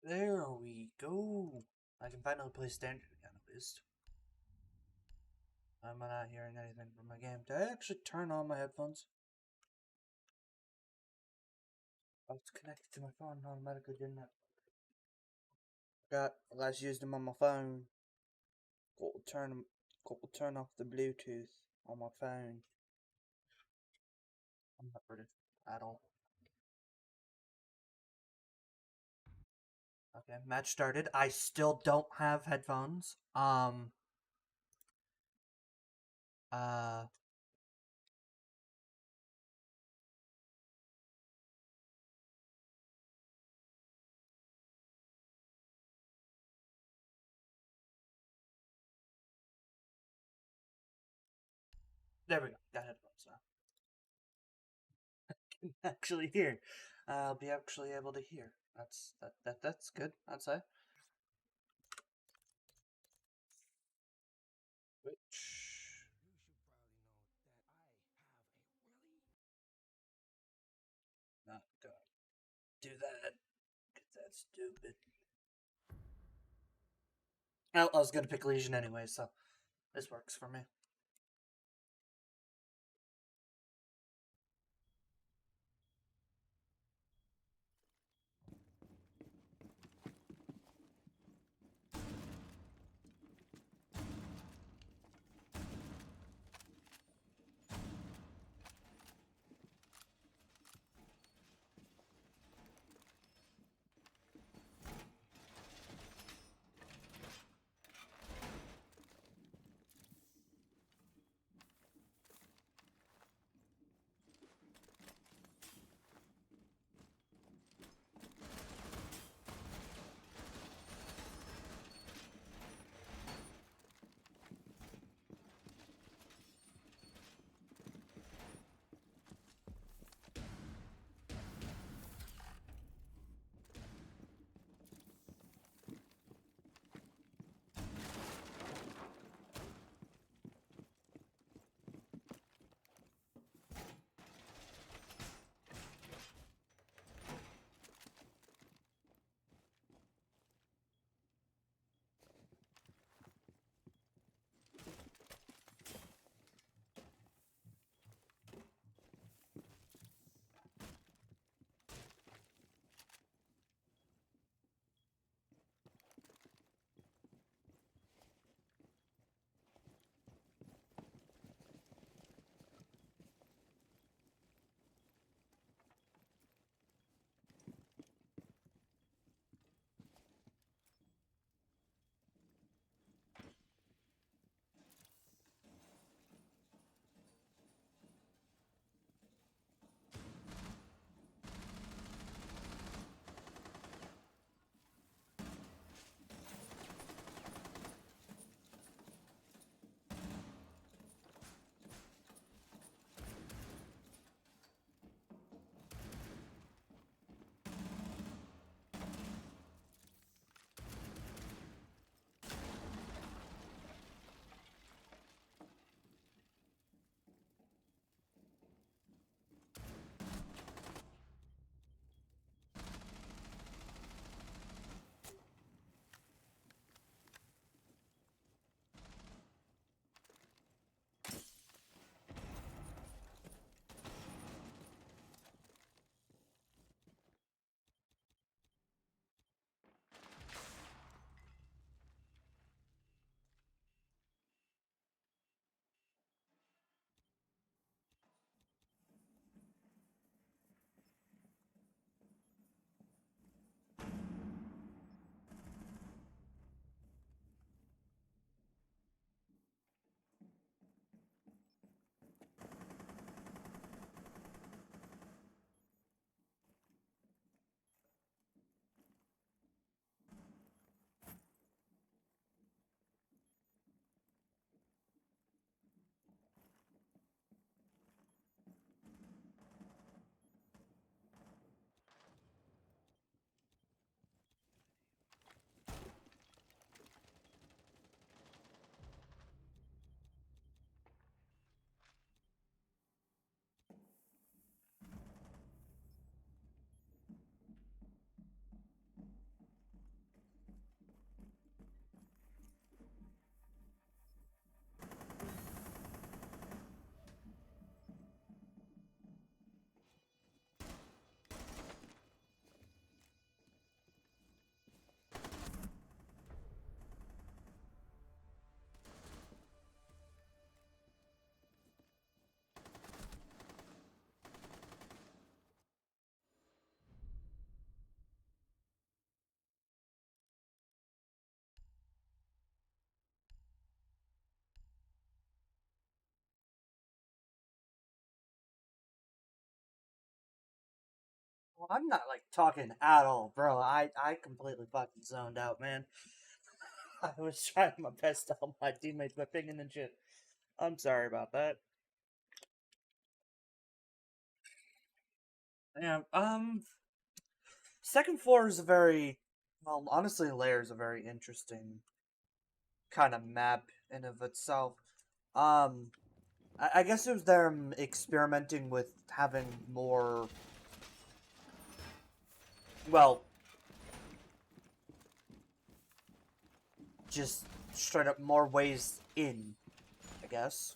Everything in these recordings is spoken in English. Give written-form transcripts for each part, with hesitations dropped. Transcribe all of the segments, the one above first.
There we go. I can finally play standard again, at least. I'm not hearing anything from my game. Did I actually turn on my headphones? Oh, it's connected to my phone automatically, didn't it? Forgot. I last used them on my phone. Got to turn off the Bluetooth on my phone. I'm not British at all. Okay, match started. I still don't have headphones. Uh, there we go. Got headphones now. Can actually hear. I'll be actually able to hear. That's good. I'd say. Which not gonna do that. Cause that's stupid. Oh, I was gonna pick Legion anyway, so this works for me. I'm not like talking at all, bro. I completely fucking zoned out, man. I was trying my best to help my teammates by pinging and shit. I'm sorry about that. Yeah, second floor is a very, well, honestly, Lair is a very interesting kind of map in of itself. Um, I guess it was them experimenting with having more, well, just straight up more ways in, I guess.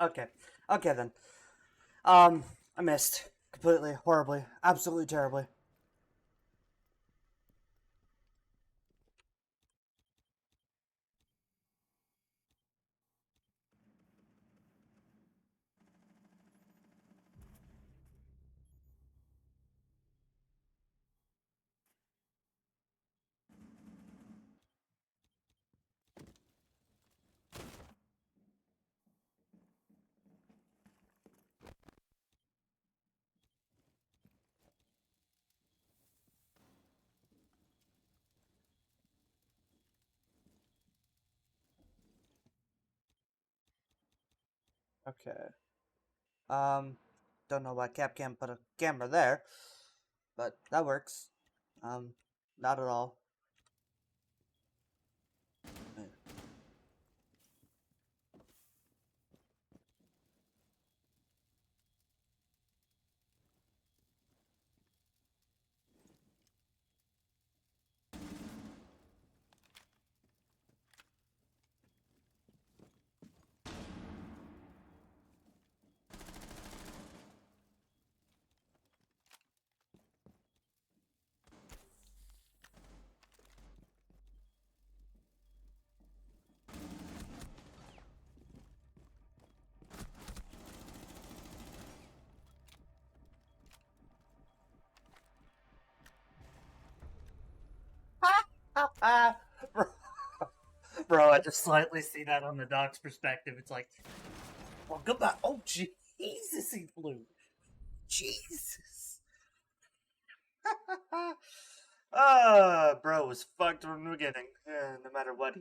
Okay, okay then. I missed completely, horribly, absolutely terribly. Okay. Um, don't know why Capcom put a camera there, but that works. Um, not at all. bro, bro, I just slightly see that on the doc's perspective. It's like, well, goodbye. Oh, Jesus, he flew. Jesus. Bro was fucked from the beginning. No matter what,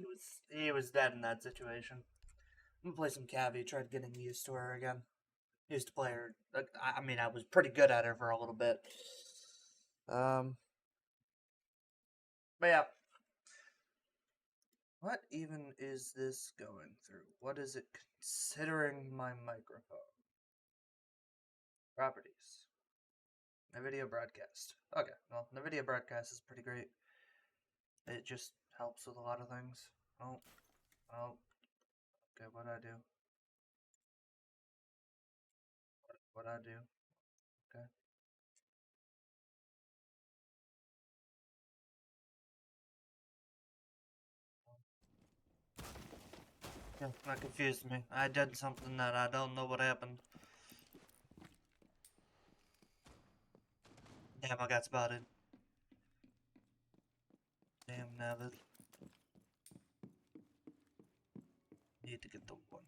he was dead in that situation. I'm gonna play some Cavi, tried getting used to her again. Used to play her. I mean, I was pretty good at her for a little bit. Um, but yeah. What even is this going through? What is it considering my microphone? Properties. NVIDIA broadcast. Okay, well, NVIDIA broadcast is pretty great. It just helps with a lot of things. Oh, oh, Okay, what'd I do? What'd I do? Okay. Yeah, that confused me. I did something that I don't know what happened. Damn, I got spotted. Damn, Navid. Need to get the one.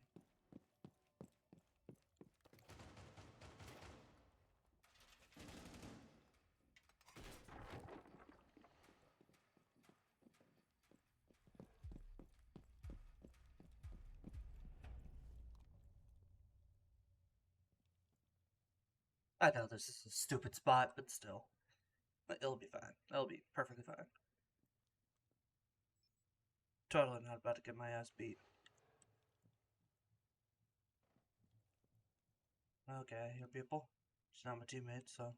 I know this is a stupid spot, but still. But it'll be fine. It'll be perfectly fine. Totally not about to get my ass beat. Okay, I hear people. It's not my teammate, so.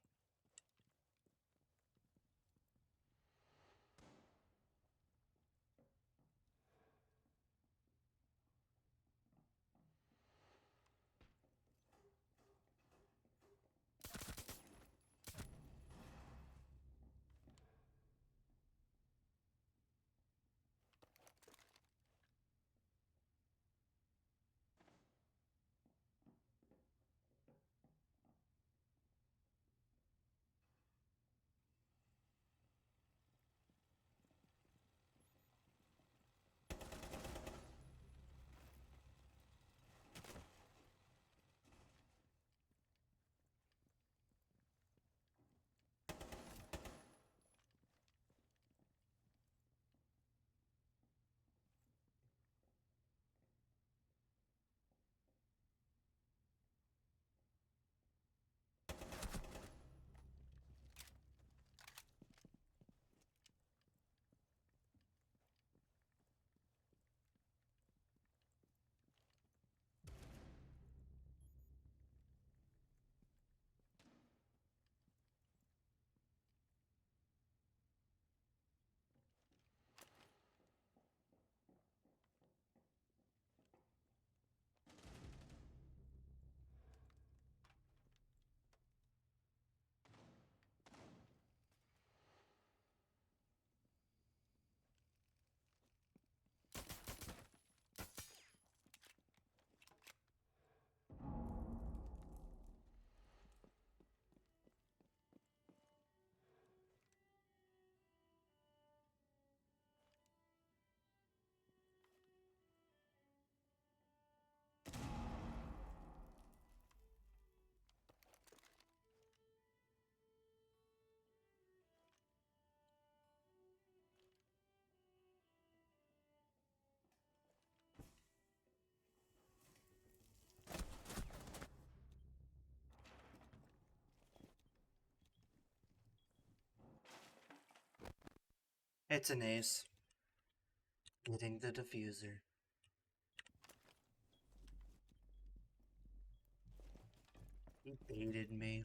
It's an ace. Getting the diffuser. He baited me.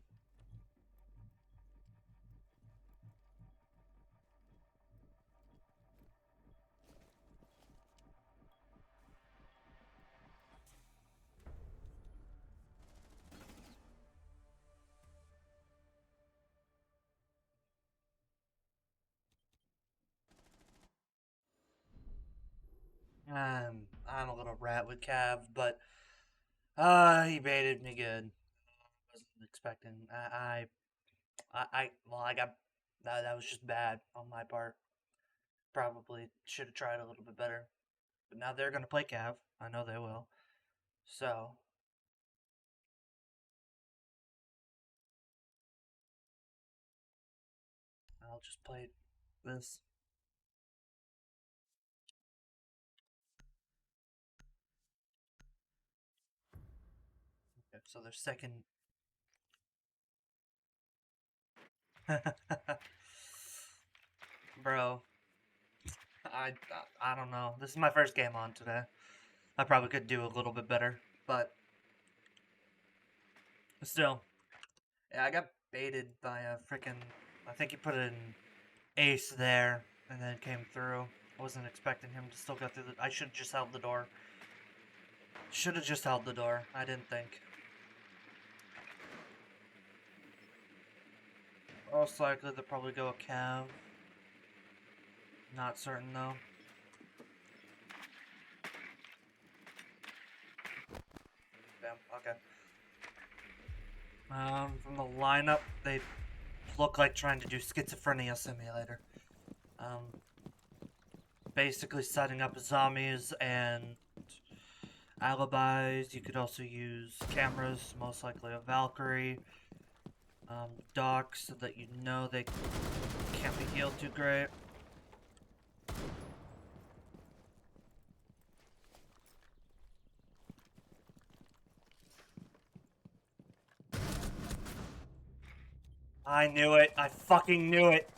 I'm a little rat with Cav, but he baited me good. Wasn't expecting. Well, I got that was just bad on my part. Probably should have tried a little bit better. But now they're gonna play Cav. I know they will. So I'll just play this. Okay, so their second. Bro, I I don't know. This is my first game on today. I probably could do a little bit better, but still, yeah, I got baited by a freaking. I think he put an ace there and then came through. I wasn't expecting him to still go through the. I should have just held the door. Should have just held the door. I didn't think. Most likely they'll probably go a cav. Not certain though. Damn, okay. From the lineup, they look like trying to do Schizophrenia Simulator. Basically setting up zombies and alibis. You could also use cameras, most likely a Valkyrie. Docs, so that you know they can't be healed too great. I knew it. I fucking knew it.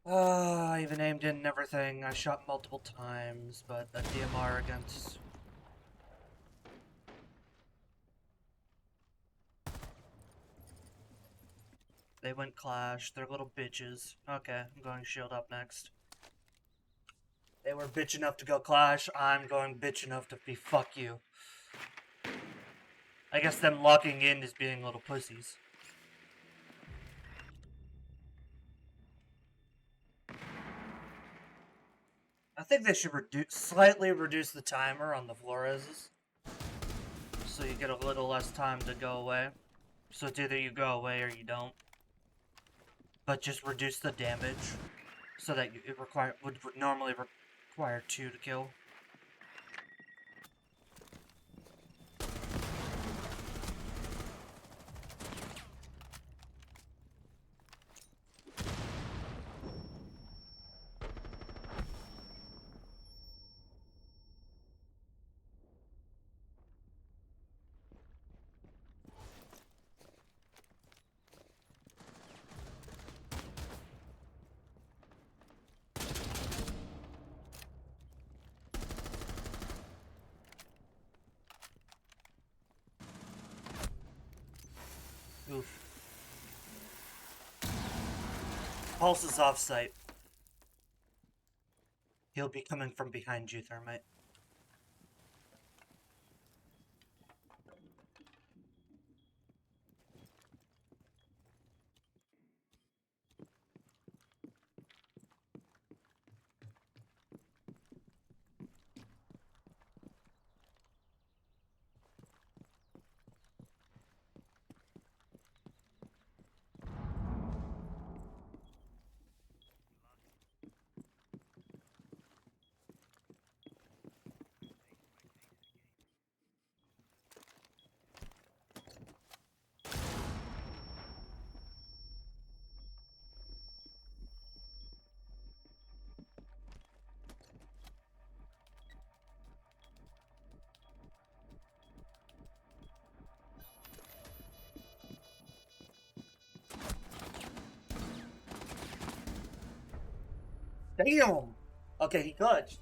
I even aimed in and everything. I shot multiple times, but a DMR against... They went Clash. They're little bitches. Okay, I'm going shield up next. They were bitch enough to go Clash. I'm going bitch enough to be fuck you. I guess them locking in is being little pussies. I think they should slightly reduce the timer on the Floreses, so you get a little less time to go away. So it's either you go away or you don't. But just reduce the damage, so that it would normally require 2 to kill. Oof. Pulse is off-site. He'll be coming from behind you, Thermite. Damn! Okay, he clutched.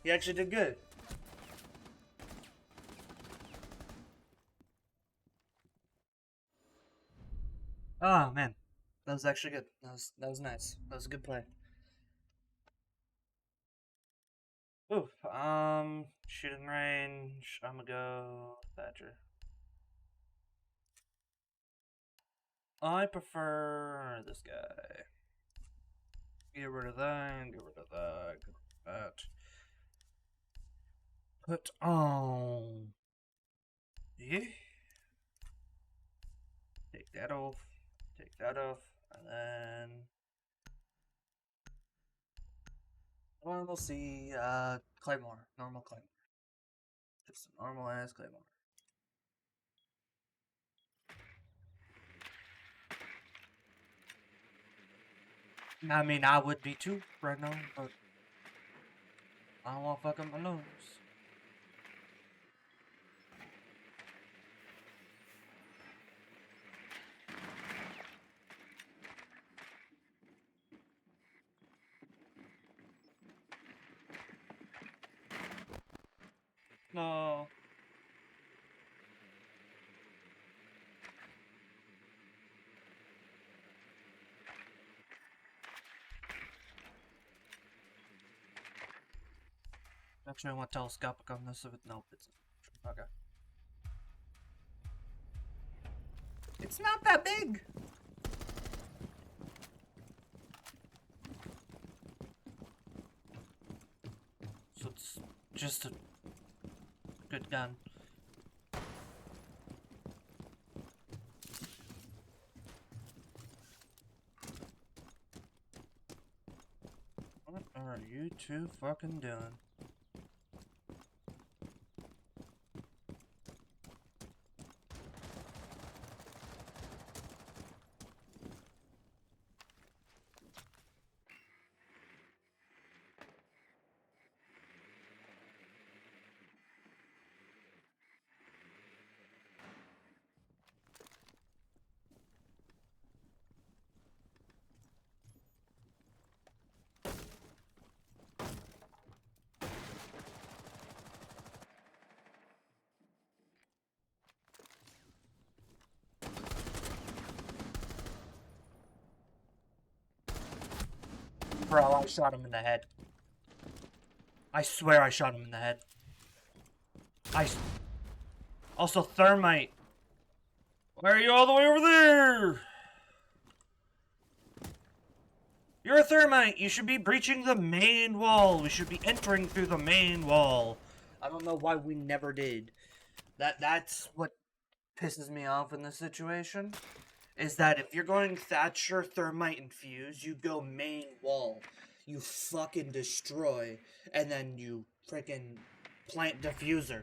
He actually did good. Oh, man. That was actually good. That was nice. That was a good play. Ooh, shooting range. I'm gonna go Thatcher. I prefer this guy. Get rid of that, get rid of that, get rid of that. Put on. Yeah. Take that off. Take that off. And then. Well, we'll see. Claymore. Normal Claymore. Just a normal ass Claymore. I mean, I would be too right now, but I don't want to fuck up my nose. No. Actually, I want telescopic on this. If it, nope, it's okay. It's not that big. So it's just a good gun. What are you two fucking doing? Bro, I shot him in the head. I swear I shot him in the head. Also, thermite. Why are you all the way over there? You're a thermite. You should be breaching the main wall. We should be entering through the main wall. I don't know why we never did. That's what pisses me off in this situation. Is that if you're going Thatcher, thermite, and fuse, you go main wall. You fucking destroy. And then you freaking plant diffuser.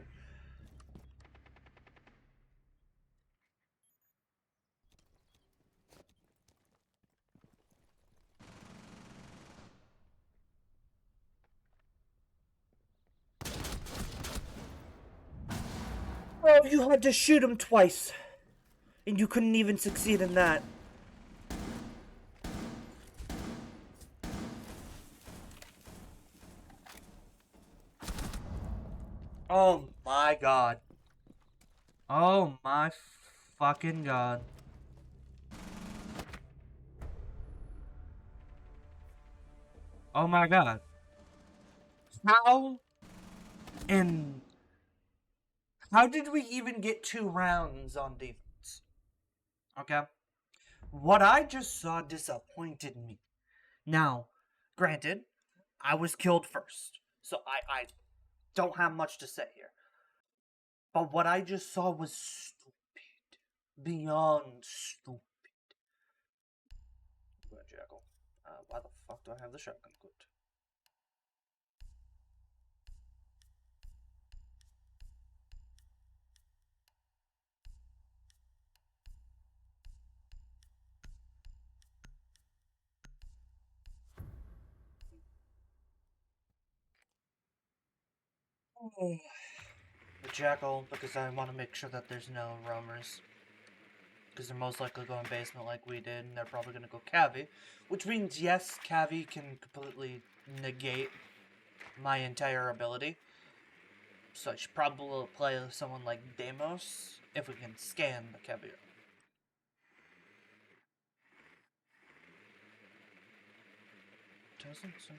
Oh, you had to shoot him twice. And you couldn't even succeed in that. Oh my god. Oh my fucking god. Oh my god. How in how did we even get 2 rounds on defense? Okay. What I just saw disappointed me. Now, granted, I was killed first. So I don't have much to say here. But what I just saw was stupid. Beyond stupid. Jackal. Why the fuck do I have the shotgun equipped? The Jackal, because I want to make sure that there's no roamers. Because they're most likely going basement like we did, and they're probably going to go Cavi. Which means, yes, Cavi can completely negate my entire ability. So I should probably play with someone like Deimos, if we can scan the Cavi. Doesn't say.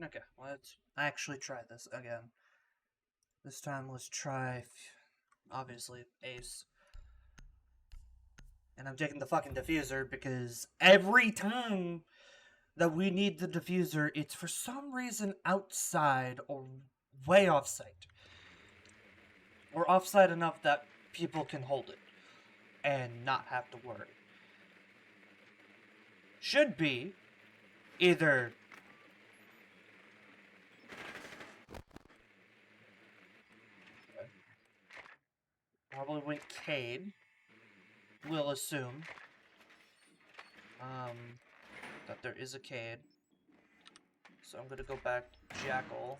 Okay, let's actually try this again. This time, let's try, obviously, Ace. And I'm taking the fucking diffuser because every time that we need the diffuser, it's for some reason outside or way off site. Or offside enough that people can hold it and not have to worry. Should be either probably went Cade. We'll assume that there is a Cade. So I'm gonna go back Jackal.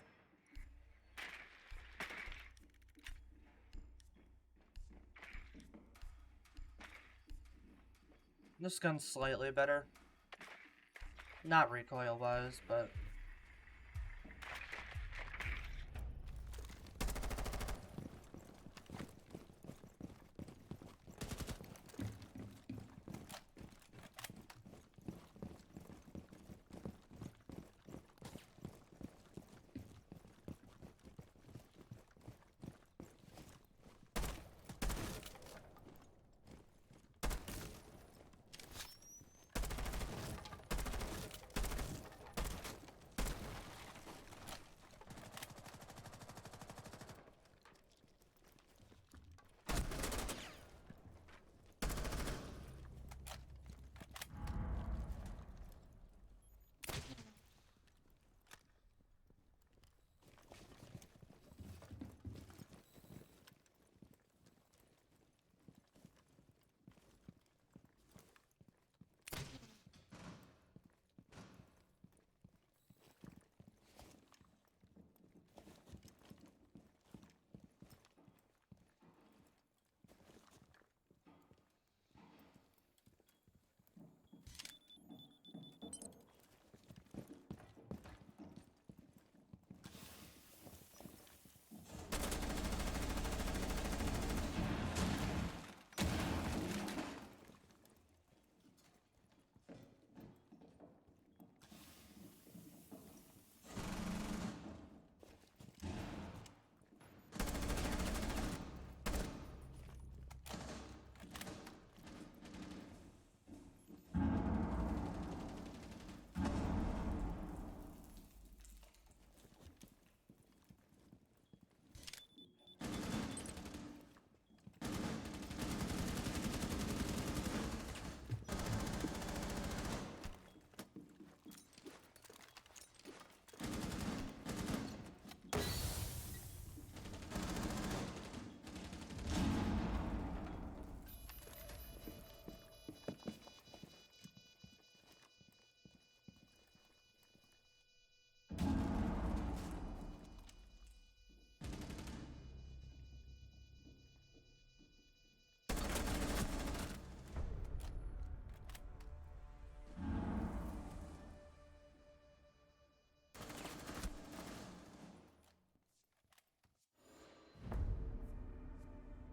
This gun's slightly better. Not recoil-wise, but...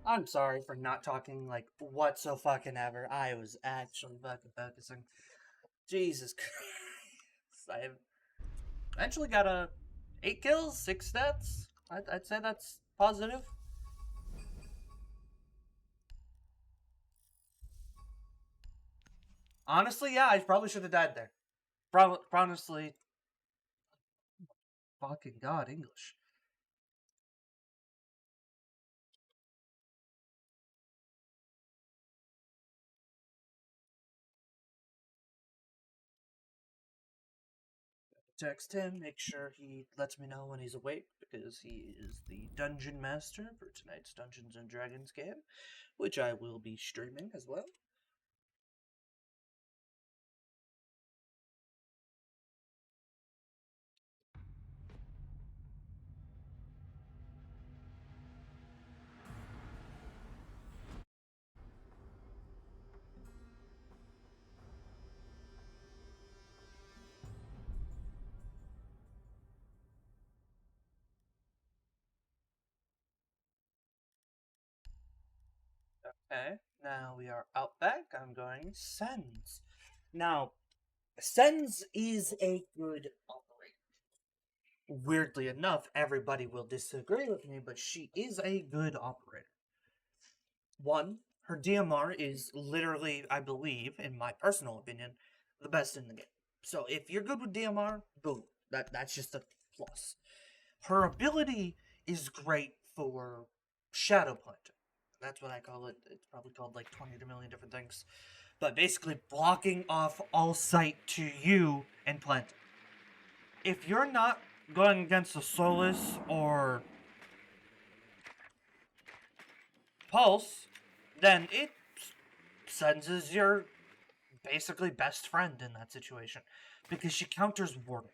I'm sorry for not talking, like, what so fucking ever. I was actually fucking focusing. Jesus Christ. I've eventually got 8 kills, 6 stats. I'd say that's positive. Honestly, yeah, I probably should have died there. Honestly, fucking god, English. Text him, make sure he lets me know when he's awake, because he is the dungeon master for tonight's Dungeons and Dragons game, which I will be streaming as well. Okay, now we are out back. I'm going Sens. Now, Sens is a good operator. Weirdly enough, everybody will disagree with me, but she is a good operator. One, her DMR is literally, I believe, in my personal opinion, the best in the game. So if you're good with DMR, boom, that's just a plus. Her ability is great for shadow planting. That's what I call it. It's probably called like 20 to million different things. But basically blocking off all sight to you and planting. If you're not going against a Solus or Pulse, then it senses your basically best friend in that situation. Because she counters Warden.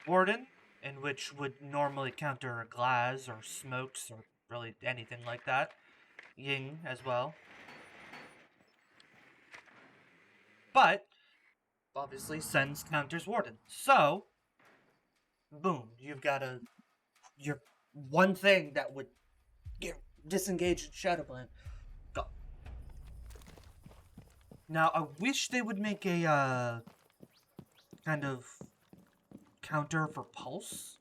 Warden, in which would normally counter Glass or Smokes or really anything like that. Ying as well. But, obviously, Sen's counters Warden. So, boom, you've got your one thing that would get disengaged Shadowplant. Go. Now, I wish they would make a, kind of counter for Pulse.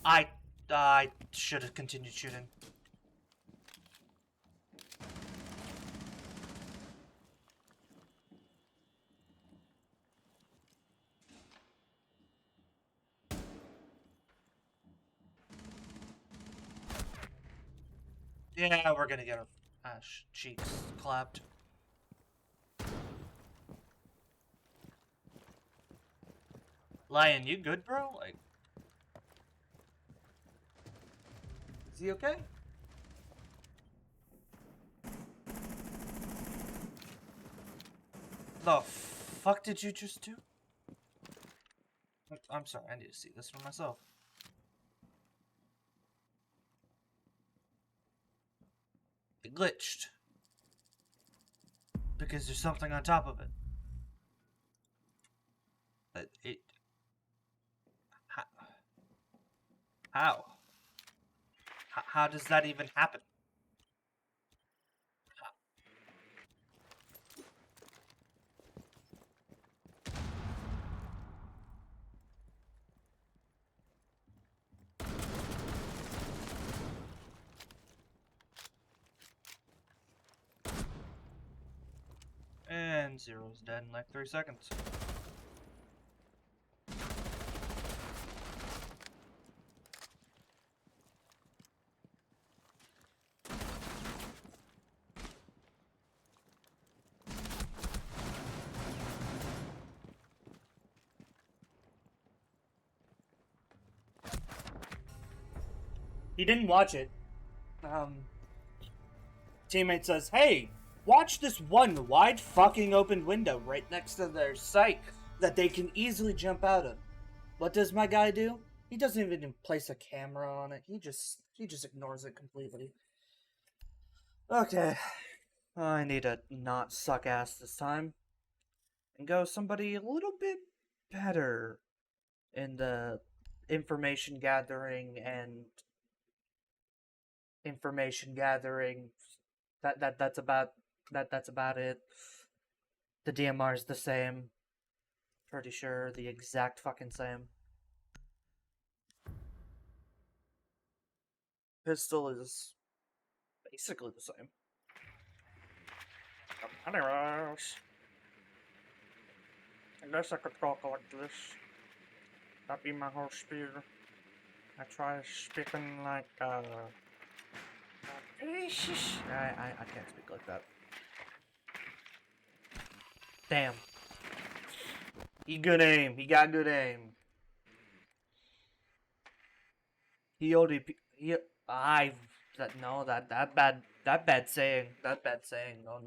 I should have continued shooting. Yeah, we're gonna get our cheeks clapped. Lion, you good, bro? Like, is he okay? The fuck did you just do? I'm sorry, I need to see this for myself. It glitched. Because there's something on top of it. It... How? How does that even happen? And Zero's dead in like 3 seconds. He didn't watch it. Teammate says, hey, watch this one wide fucking open window right next to their site that they can easily jump out of. What does my guy do? He doesn't even place a camera on it. He just ignores it completely. Okay. I need to not suck ass this time. And go somebody a little bit better in the information gathering and information gathering. That's about it. The DMR is the same. Pretty sure the exact fucking same. Pistol is basically the same. Anyways, I guess I could talk like this. That'd be my whole spiel. I try speaking like, I can't speak like that. Damn. He good aim. He got good aim. He ODP. That bad saying. That bad saying. No.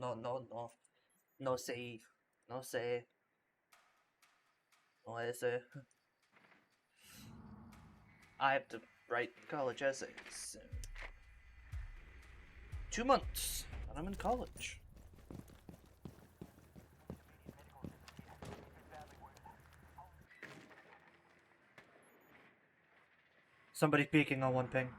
No say. No say. No essay. I have to write college essays soon. 2 months, and I'm in college. Somebody peeking on one ping.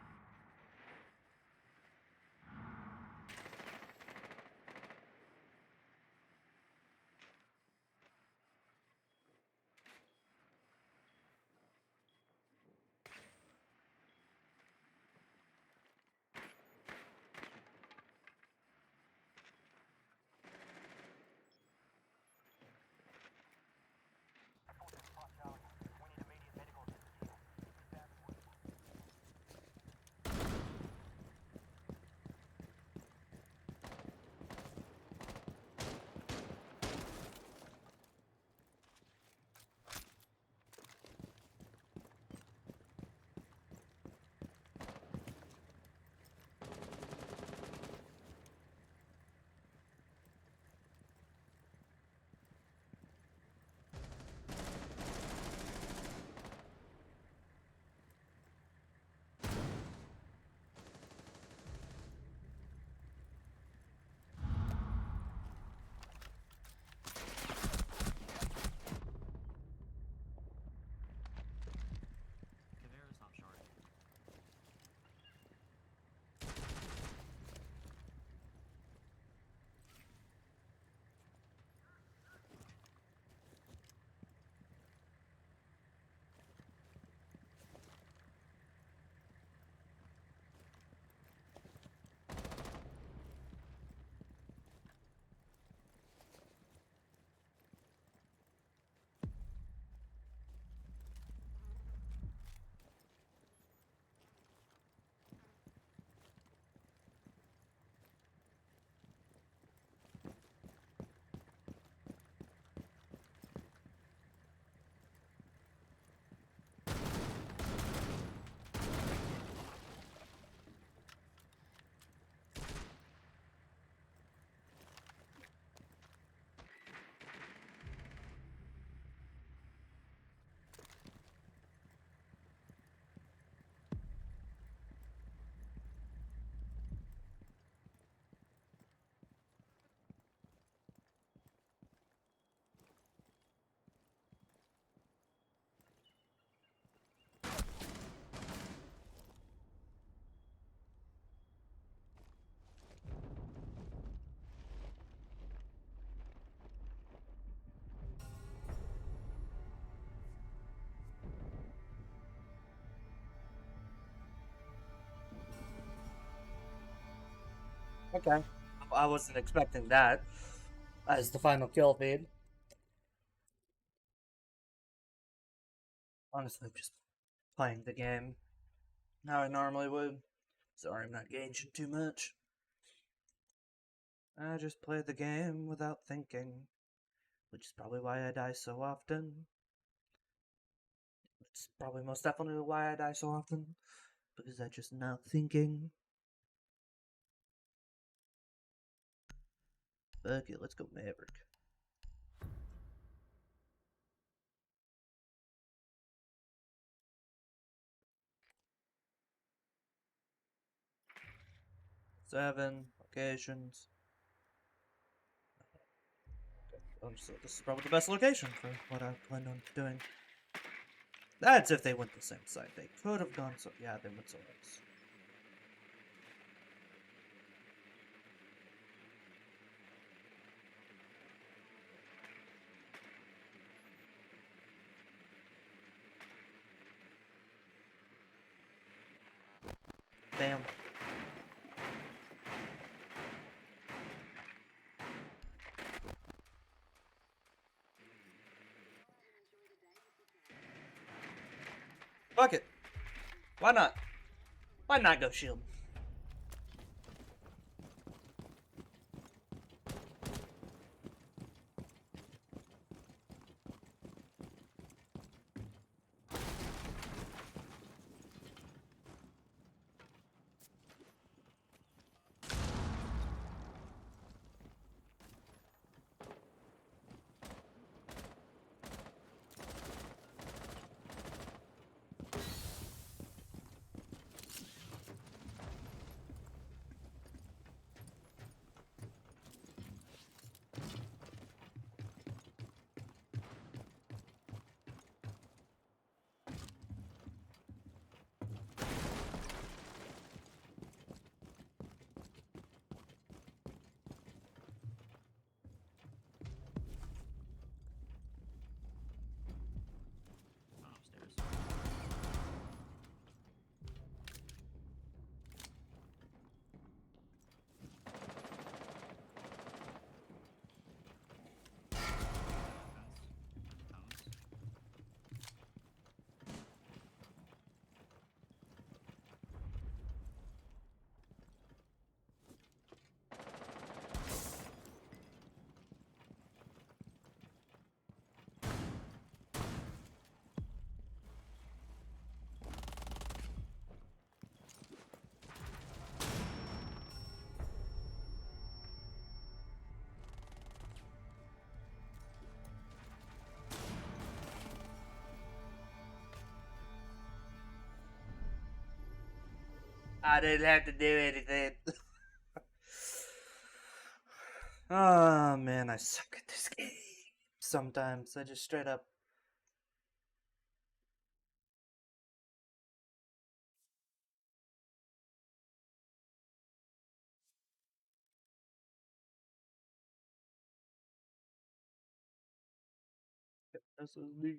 Okay. I wasn't expecting that as the final kill feed. Honestly, just playing the game how I normally would. Sorry, I'm not gauging too much. I just play the game without thinking, which is probably why I die so often. It's probably most definitely why I die so often, because I'm just not thinking. Okay, let's go Maverick. Seven locations. So this is probably the best location for what I plan on doing. That's if they went the same site. They could have gone so. Yeah, they went somewhere else. Damn. Fuck it. Why not? Why not go shield? I didn't have to do anything. Oh man, I suck at this game. Sometimes I just straight up. This is me.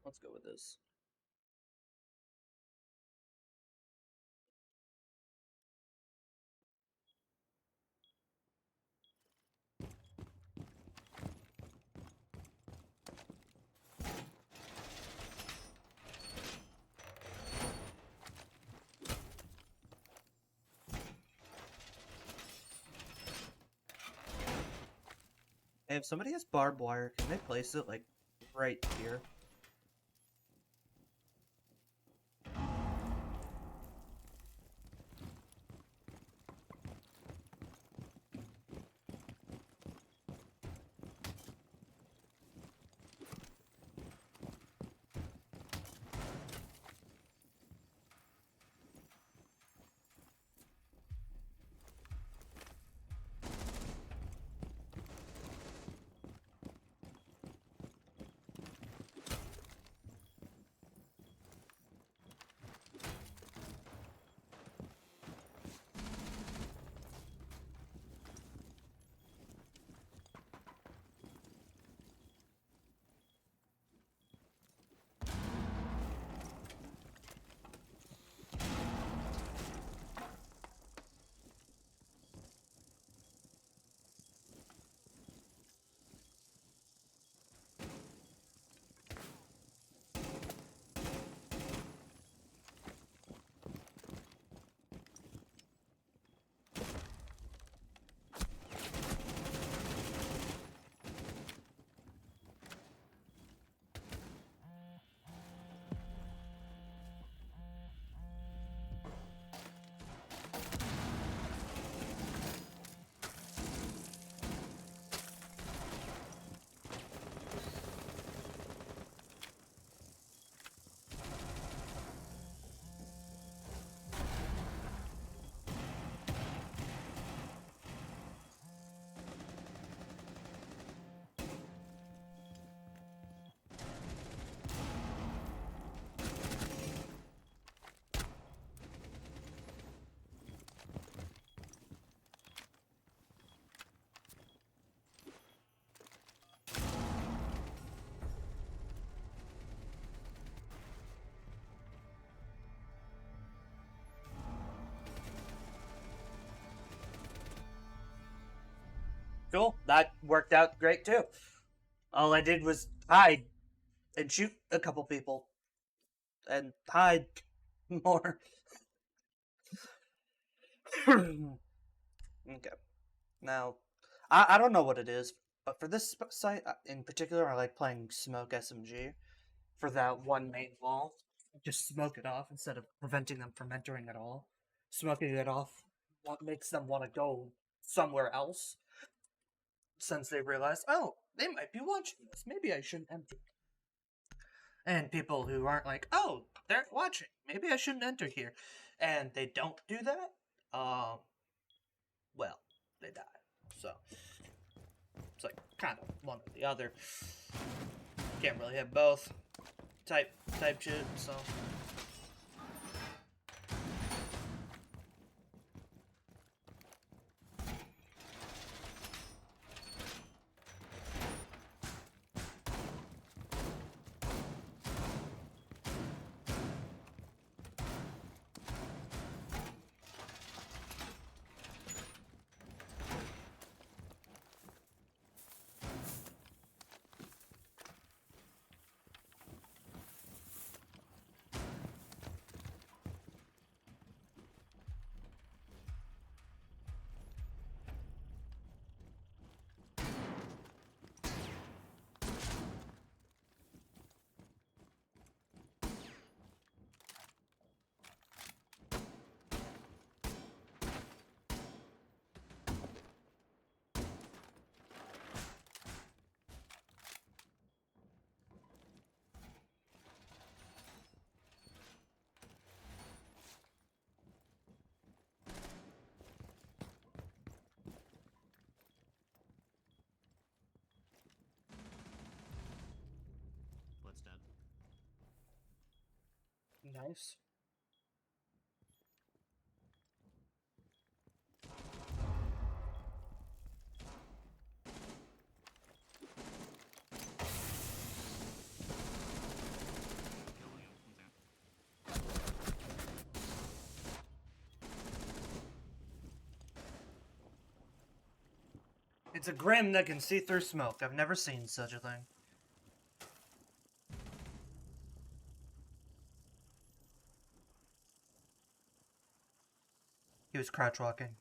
Let's go with this. Hey, if somebody has barbed wire, can they place it like right here? Cool. That worked out great too. All I did was hide and shoot a couple people and hide more. Okay. Now, I don't know what it is, but for this site in particular, I like playing Smoke SMG for that one main wall. Just smoke it off instead of preventing them from entering at all. Smoking it off what makes them want to go somewhere else since they realize, oh, they might be watching this. Maybe I shouldn't enter. And people who aren't like, oh, they're watching. Maybe I shouldn't enter here. And they don't do that, well, they die. So it's like kind of one or the other. Can't really have both type shit. So Blood's dead. nice. Killing him. Okay. It's a Grim that can see through smoke. I've never seen such a thing. He was crouch walking.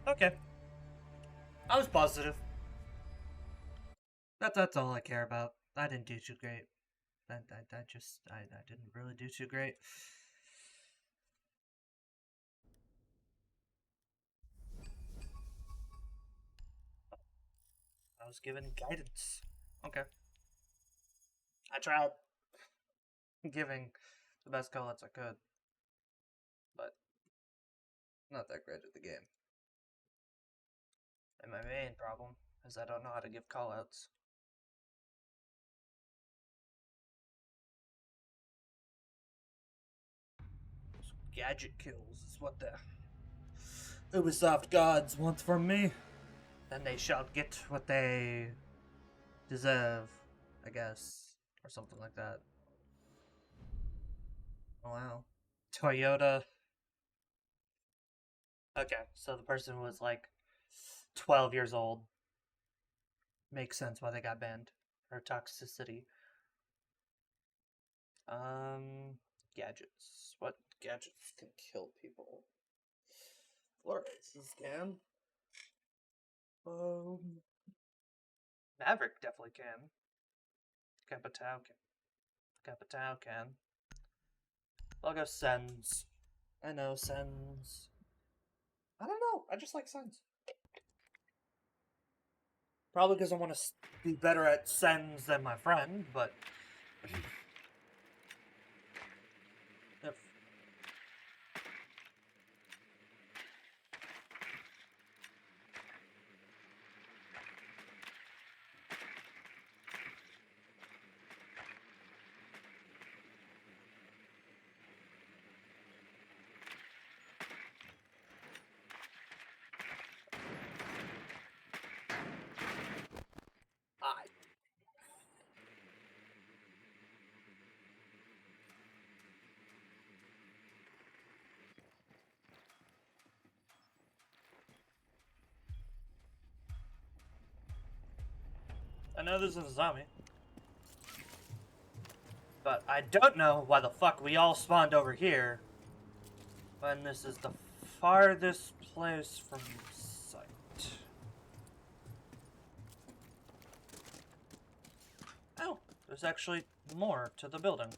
Okay. I was positive. That's all I care about. I didn't do too great. I didn't really do too great. I was given guidance. Okay. I tried giving the best callouts I could, but not that great at the game. And my main problem is I don't know how to give callouts. Gadget kills is what the Ubisoft gods want from me. Then they shall get what they deserve, I guess, or something like that. Wow. Toyota. Okay, so the person was like 12 years old. Makes sense why they got banned for toxicity. Gadgets. What gadgets can kill people? Floor races can. Maverick definitely can. Capitao can. Capitao can. I'll go Sens. I know Sens. I don't know. I just like Sens. Probably because I want to be better at Sens than my friend, but if I know this is a zombie, but I don't know why the fuck we all spawned over here when this is the farthest place from sight. Oh, there's actually more to the building.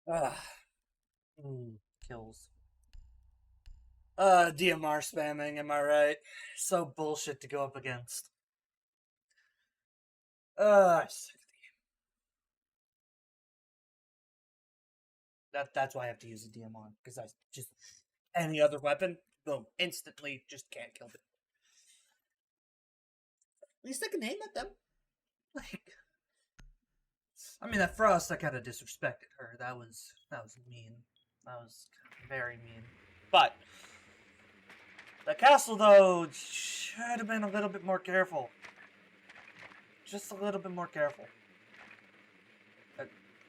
Ah, kills. DMR spamming, am I right? So bullshit to go up against. I suck at the game. That's why I have to use a DMR, because I just any other weapon, boom, instantly just can't kill it. At least I can aim at them. Like, I mean, at first I kind of disrespected her. That was mean. That was very mean. But the castle, though, should have been a little bit more careful. Just a little bit more careful.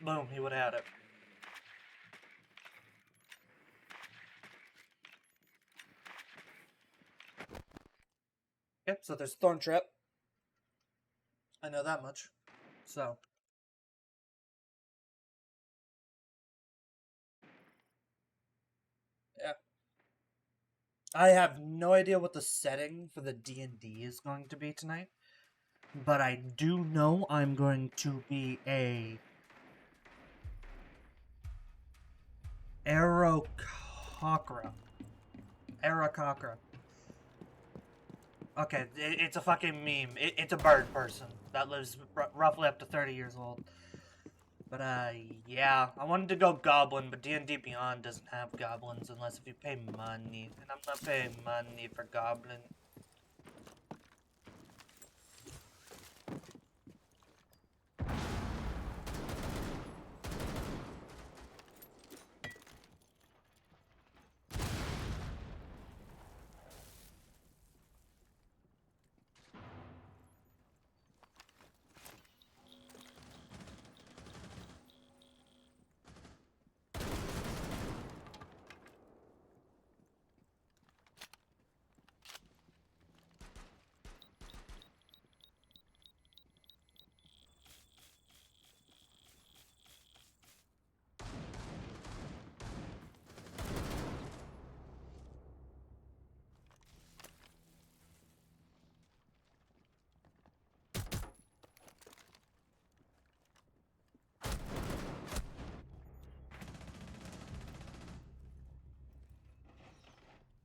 Boom, he would have had it. Yep, so there's Thorn Trap. I know that much. So, I have no idea what the setting for the D&D is going to be tonight, but I do know I'm going to be a Aarakocra. Aarakocra. Okay, it's a fucking meme. It's a bird person that lives roughly up to 30 years old. But, yeah, I wanted to go Goblin, but D&D Beyond doesn't have goblins unless if you pay money. And I'm not paying money for Goblin.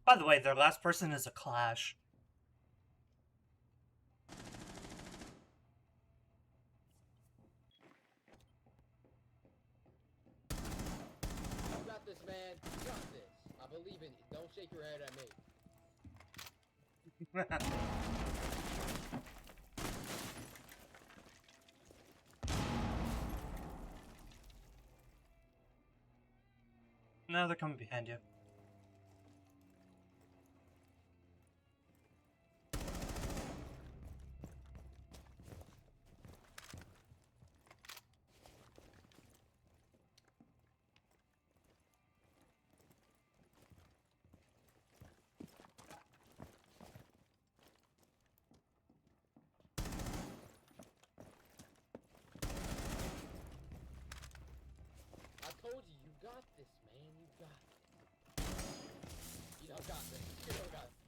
By the way, their last person is a Clash. You got this, man. You got this. I believe in you. Don't shake your head at me. No, they're coming behind you. I told you, you got this, man. You got this. You don't got this. You don't got this.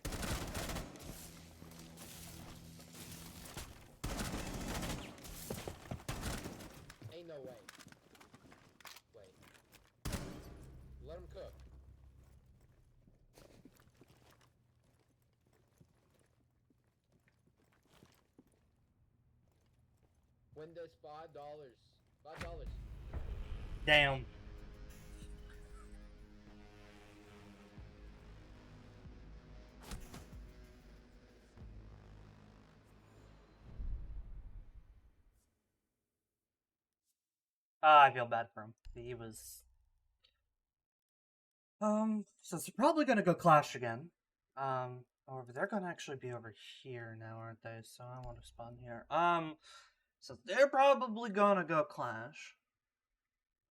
Ain't no way. Wait. Let him cook. When does $5? Damn. I feel bad for him. He was... so they're probably gonna go Clash again. However, they're gonna actually be over here now, aren't they? So I want to spawn here. So they're probably gonna go Clash.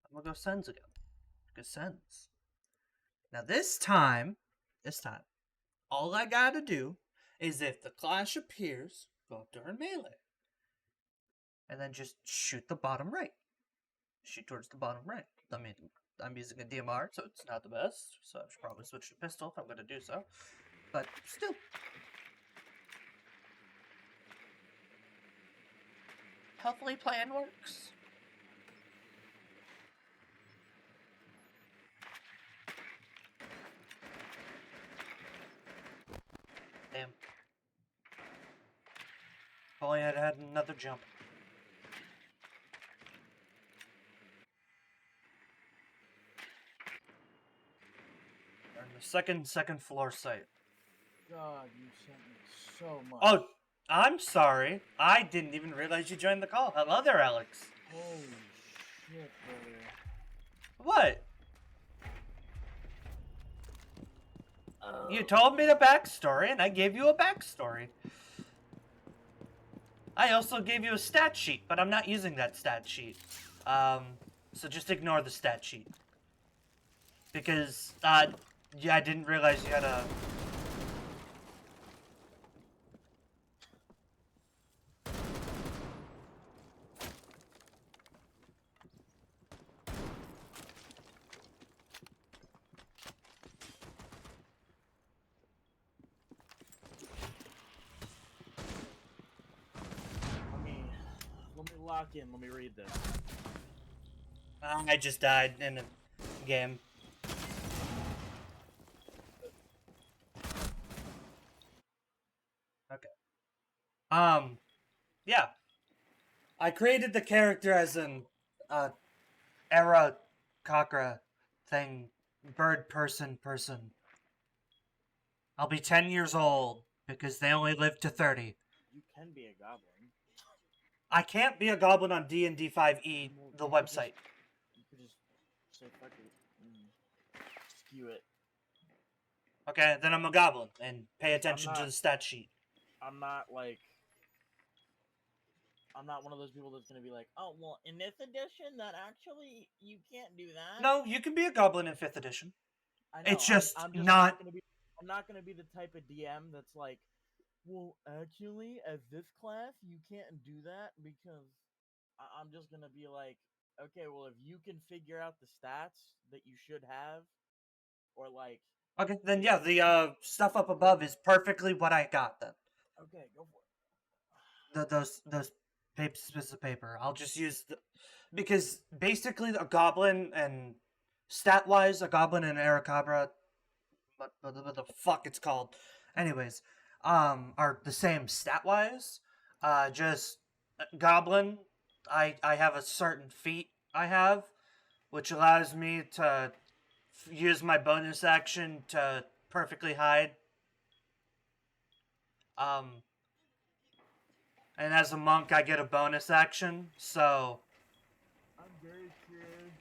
I'm gonna go Sens again. Because Sens. Now this time, all I gotta do is if the Clash appears, go up to her melee. And then just shoot the bottom right. Shoot towards the bottom right. I mean, I'm using a DMR, so it's not the best. So I should probably switch to pistol if I'm going to do so. But still. Hopefully plan works. Damn. If only I'd had another jump. They're in the second floor site. God, you sent me so much. Oh, I'm sorry. I didn't even realize you joined the call. Hello there, Alex. Holy shit, brother. What? You told me the backstory, and I gave you a backstory. I also gave you a stat sheet, but I'm not using that stat sheet. So just ignore the stat sheet. Because, yeah, I didn't realize you had a... lock in. Let me read this. I just died in a game. Okay. Yeah. I created the character as an era Kakra thing, bird person. I'll be 10 years old because they only live to 30. You can be a goblin. I can't be a goblin on D&D 5e, Well, the you could website. You could just say fuck it and skew it. Okay, then I'm a goblin and pay attention to not- the stat sheet. I'm not like. I'm not one of those people that's gonna be like, oh well, in this edition, that actually you can't do that. No, you can be a goblin in 5th edition. I know, It's just I'm not- gonna be. I'm not gonna be the type of DM that's like, well, actually, as this class, you can't do that because I'm just gonna be like, okay, well, if you can figure out the stats that you should have, or like, Okay, then yeah, the stuff up above is perfectly what I got then. okay, go for it. Those pieces of paper. I'll just use because basically a goblin and stat wise, a goblin and Arakabra, what the fuck it's called, anyways, are the same stat wise. Just goblin, I have a certain feat I have, which allows me to use my bonus action to perfectly hide. And as a monk, I get a bonus action, so I'm very curious.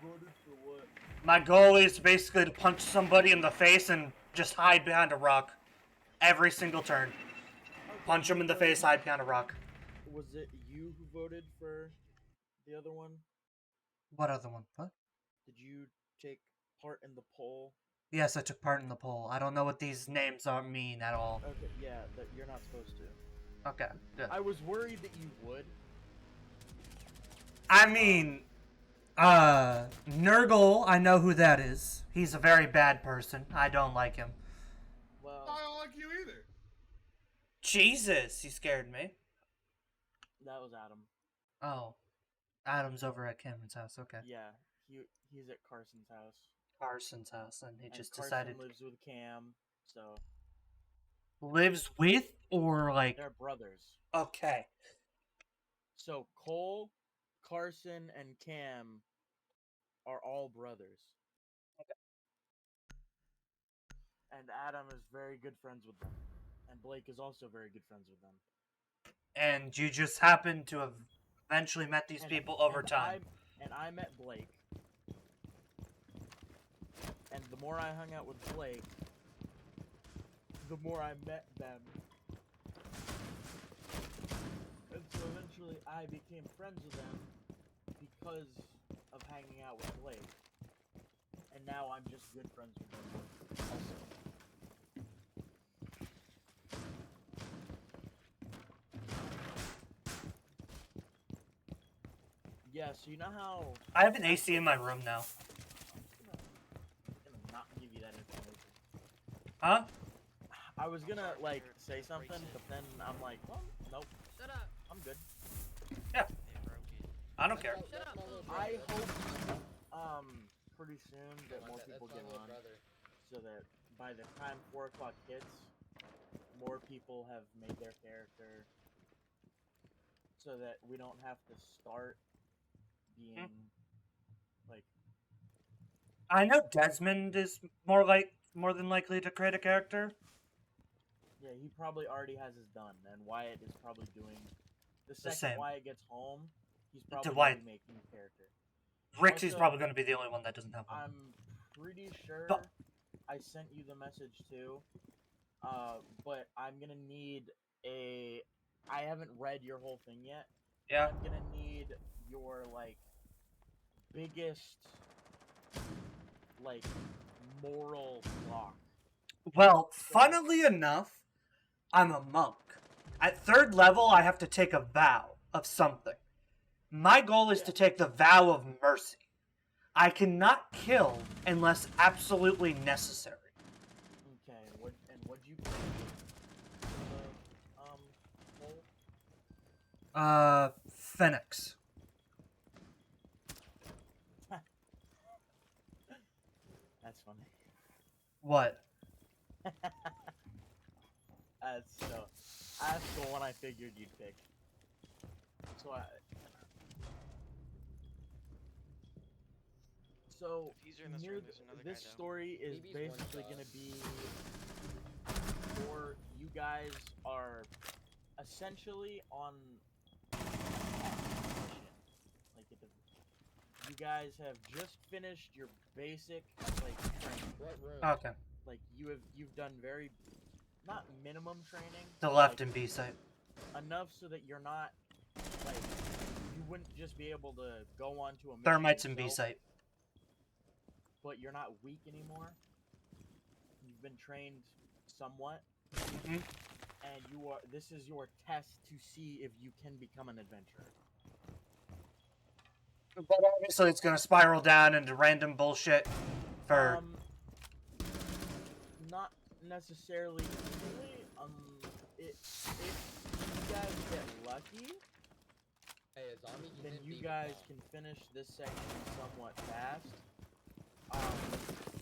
Who voted for what? my goal is basically to punch somebody in the face and just hide behind a rock every single turn. Punch them in the face, hide behind a rock. Was it you who voted for the other one? What other one? What? Did you take part in the poll? Yes, I took part in the poll. I don't know what these names are mean at all. Okay, yeah, that you're not supposed to. Okay, good. I was worried that you would. I mean, Nurgle, I know who that is. He's a very bad person. I don't like him. Well, I don't like you either. Jesus, he scared me. that was Adam. Oh, Adam's over at Cameron's house. Okay, Yeah, he's at Carson's house. Carson's house, and he And just Carson decided lives with Cam, so lives with or like. they're brothers. Okay, So Cole, Carson, and Cam are all brothers. And Adam is very good friends with them. And Blake is also very good friends with them. and you just happened to have eventually met these And- people over and time. I met Blake. And the more I hung out with Blake, the more I met them. And so eventually I became friends with them because of hanging out with Blake. And now I'm just good friends with them also. Yeah, so you know how I have an AC in my room now. I'm gonna not give you that information. Huh? I was gonna like say something, but then I'm like, well, nope, Shut up. I'm good. I don't care. Shut up. I hope pretty soon that more people That's my get little on, brother. so that by the time 4 o'clock hits, more people have made their character, so that we don't have to start being like. I know Desmond is more than likely to create a character. Yeah, he probably already has his done, and Wyatt is probably doing the second same. Wyatt gets home. He's probably Wyatt- already making a character. Rixie's Also, probably going to be the only one that doesn't have one. I'm pretty sure But- I sent you the message too. But I'm gonna need a. I haven't read your whole thing yet. Yeah. I'm gonna need your like biggest like moral block. Well, funnily enough, I'm a monk. At 3rd level, I have to take a vow of something. My goal is Yeah. to take the vow of mercy. I cannot kill unless absolutely necessary. Okay. What'd you put for the poll? Phoenix. That's funny. What? That's the one I figured you'd pick. So Teaser in this near room, there's another this guy down. story is Maybe he's one basically shot. gonna be, or you guys are essentially on a mission. Like you guys have just finished your basic like training. What room? Okay. Like you've done very not minimum training. The but, left like, in B site. enough so that you're not like you wouldn't just be able to go on to a mission Thermites in B yourself, site. but you're not weak anymore. You've been trained somewhat, Mhm. and this is your test to see if you can become an adventurer. But obviously, it's gonna spiral down into random bullshit. For Not necessarily easily. If you guys get lucky, Hey, Azami, he's then in you B guys with can finish this section somewhat fast.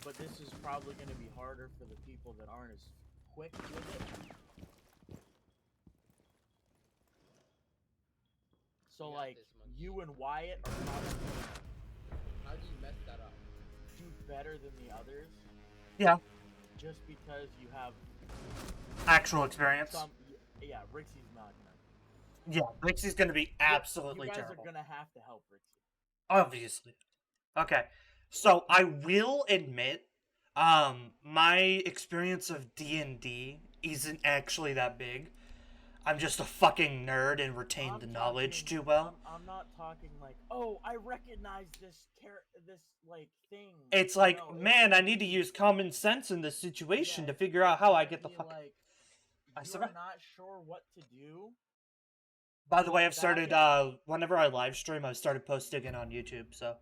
But this is probably going to be harder for the people that aren't as quick with it. So, You got like, this, monkey. you and Wyatt are probably going How do you mess that up? to do better than the others. Yeah. Just because you have actual experience. some. Yeah, Rixie's not gonna. Yeah, Rixie's gonna be absolutely You guys terrible. are gonna have to help Rixie. Obviously. Okay. So I will admit, my experience of D&D isn't actually that big. I'm just a fucking nerd and retain the knowledge too well. I'm not talking like, oh, I recognize this like thing. It's like, No, man, I need to use common sense in this situation yeah, to figure out how I it's get the gonna fuck. be like, I you're survived. not sure what to do. By the way, I've That started. is- Whenever I live stream, I've started posting it on YouTube. So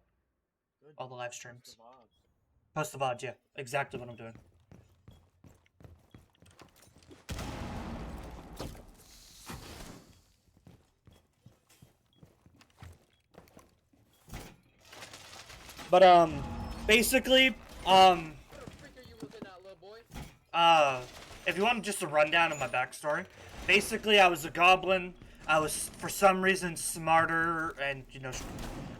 Good. all the live Post streams, the VODs. post the VODs. Yeah, exactly what I'm doing. But basically, What the freak are you looking at, little boy? if you want just a rundown of my backstory, basically I was a goblin. I was, for some reason, smarter, and,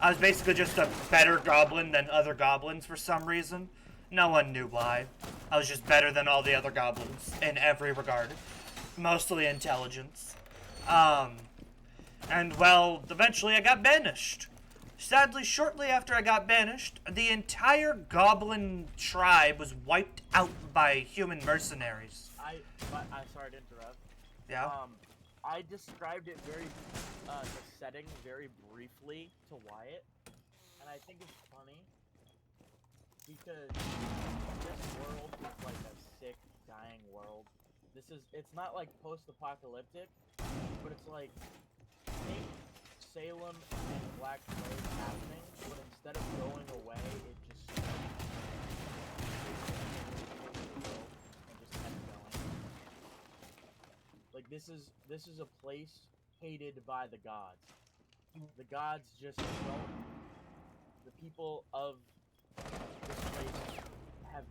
I was basically just a better goblin than other goblins for some reason. No one knew why. I was just better than all the other goblins in every regard. Mostly intelligence. And, well, eventually I got banished. Sadly, shortly after I got banished, the entire goblin tribe was wiped out by human mercenaries. I'm sorry to interrupt. Yeah? I described it the setting very briefly to Wyatt, and I think it's funny because this world is like a sick, dying world. It's not like post-apocalyptic, but it's like, think Salem and Black Plague happening, but instead of going away, it just kept going. Like this is a place hated by the gods. The gods just don't. The people of this place have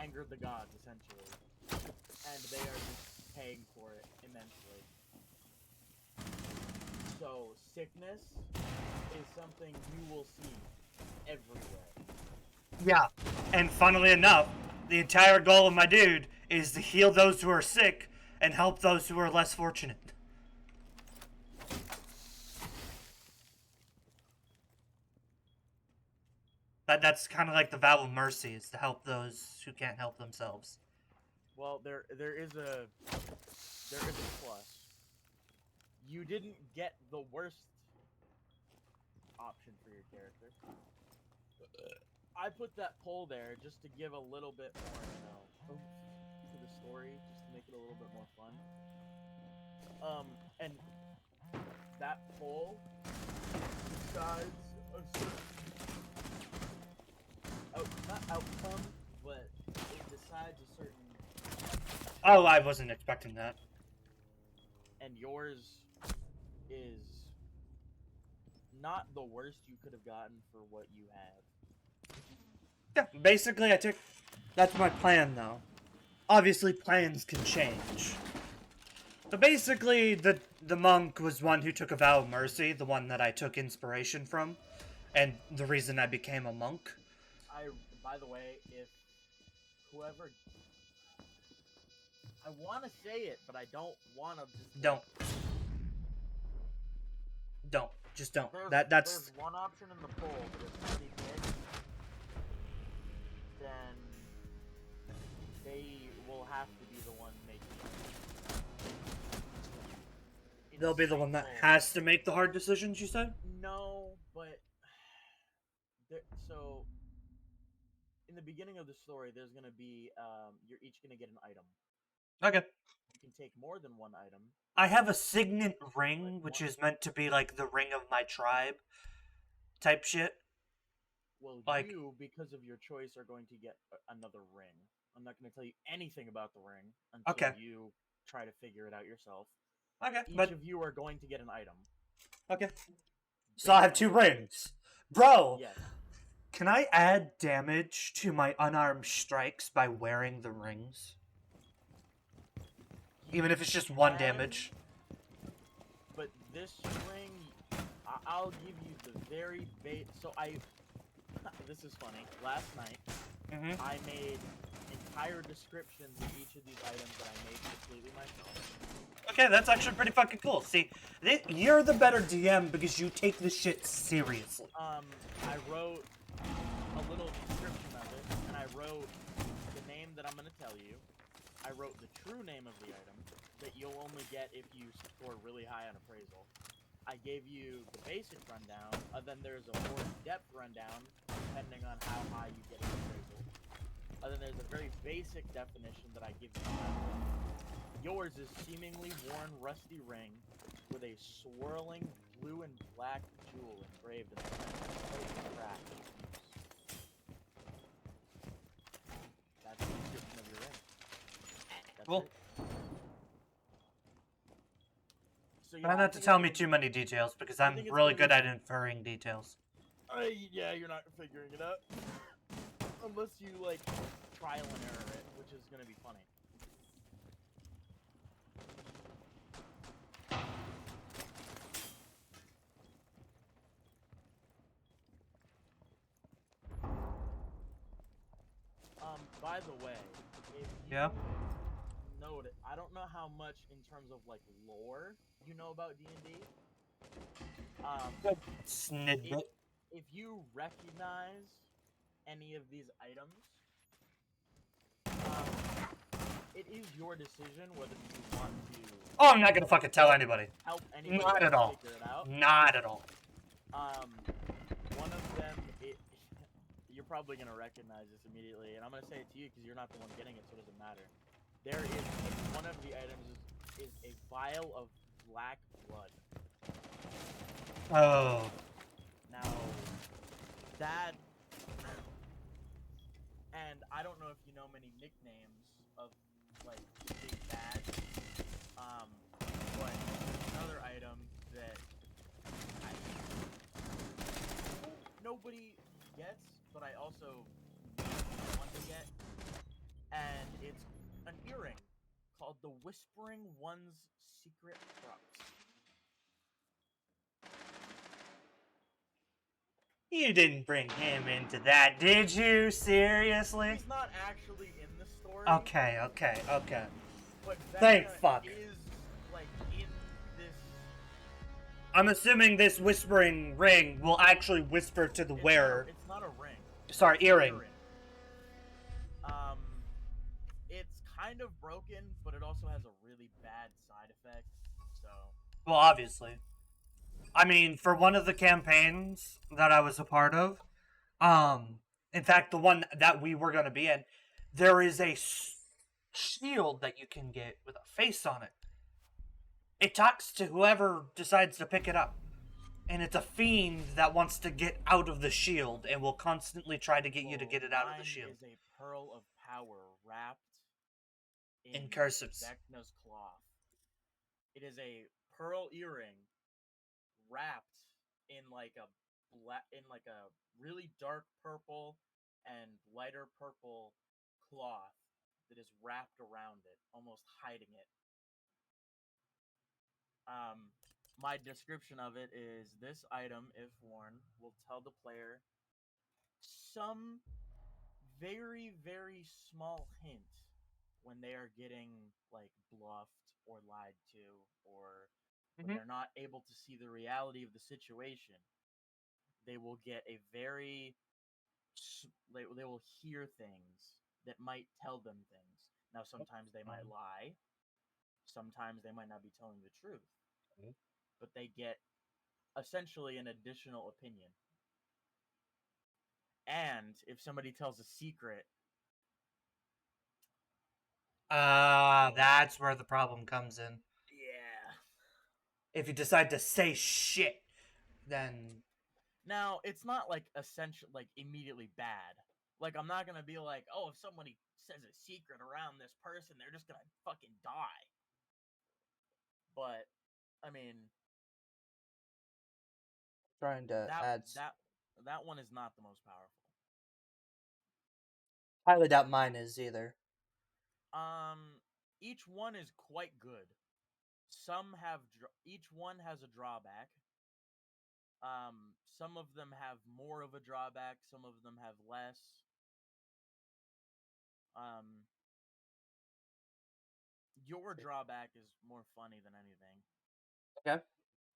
angered the gods essentially, and they are just paying for it immensely. So sickness is something you will see everywhere. Yeah. And funnily enough, the entire goal of my dude is to heal those who are sick and help those who are less fortunate. That's kind of like the vow of mercy, is to help those who can't help themselves. Well, there is a plus. You didn't get the worst option for your character. I put that poll there just to give a little bit more, oomph to the story, just to make it a little bit more fun. And that poll decides a certain not outcome, but it decides a certain. Oh, I wasn't expecting that. And yours is not the worst you could have gotten for what you have. Yeah, basically, I took. That's my plan, though. Obviously, plans can change. But basically, the monk was one who took a vow of mercy, the one that I took inspiration from, and the reason I became a monk. By the way, if whoever, I want to say it, but I don't want to just Don't. Just don't. There's That's one option in the poll, but if somebody picks, then they will have to be the one making it. they'll be the one that Insane has to make the hard decisions. You said. poll. No, but so in the beginning of the story, there's gonna be you're each gonna get an item. Okay. You can take more than one item. I have a signet ring, which is meant to be like the ring of my tribe, type shit. Well, Like- you, because of your choice, are going to get another ring. I'm not going to tell you anything about the ring until Okay. you try to figure it out yourself. Okay, Each but of you are going to get an item. okay. So I have 2 rings, bro. Yes. Can I add damage to my unarmed strikes by wearing the rings? Even if it's just 1 can, damage. But this ring, I'll give you the very base. So this is funny. Last night, Mm-hmm. I made entire descriptions of each of these items that I made completely myself. Okay, that's actually pretty fucking cool. See, you're the better DM because you take this shit seriously. I wrote a little description of it, and I wrote the name that I'm going to tell you. I wrote the true name of the item that you'll only get if you score really high on appraisal. I gave you the basic rundown, then there's a more in-depth rundown, depending on how high you get in appraisal. Then there's a very basic definition that I give you. Yours is seemingly worn rusty ring with a swirling blue and black jewel engraved in the center. Craft use. That's the description of your ring. That's Cool. it. So, Try not to tell me too many details because I'm think it's really gonna good be- at inferring details. Yeah, you're not figuring it out. Unless you, like, trial and error it, which is gonna be funny. By the way, if you Yeah? notice, I don't know how much in terms of, like, lore you know about D&D. Snidbit. If you recognize any of these items, it is your decision whether you want to Oh, I'm not gonna fucking tell anybody. help anybody Not at all. figure it out. Not at all. One of them, you're probably gonna recognize this immediately, and I'm gonna say it to you because you're not the one getting it, so it doesn't matter. There is one of the items is a vial of black blood. Oh. Now, that, and I don't know if you know many nicknames of, like, big bad, but another item that nobody gets, but I also want to get, and it's an earring called the Whispering One's Secret Crux. You didn't bring him into that, did you? Seriously? He's not actually in the story. Okay. But Thank Vecna fuck. is, like, in this. I'm assuming this whispering ring will actually whisper to the wearer. It's not a ring. Sorry, It's an earring. It's kind of broken, but it also has a really bad side effect. So. Well, obviously. I mean, for one of the campaigns that I was a part of, in fact, the one that we were going to be in, there is a shield that you can get with a face on it. It talks to whoever decides to pick it up. And it's a fiend that wants to get out of the shield and will constantly try to get you to get it out of the Mine shield. is a pearl of power wrapped In cursives. Vecna's cloth. It is a pearl earring wrapped in like a really dark purple and lighter purple cloth that is wrapped around it, almost hiding it. My description of it is this item, if worn, will tell the player some very, very small hint when they are getting like bluffed or lied to, or when Mhm. they're not able to see the reality of the situation. They will get a very they will hear things that might tell them things. Now, sometimes they might lie. Sometimes they might not be telling the truth, Mhm. but they get essentially an additional opinion. And if somebody tells a secret, That's where the problem comes in. yeah. If you decide to say shit, then Now, it's not like essential, like immediately bad. Like, I'm not gonna be like, oh, if somebody says a secret around this person, they're just gonna fucking die. But, I mean, trying to that add. that that one is not the most powerful. Highly doubt mine is either. Each one is quite good. Some have each one has a drawback. Some of them have more of a drawback. Some of them have less. Um, your drawback is more funny than anything. Okay.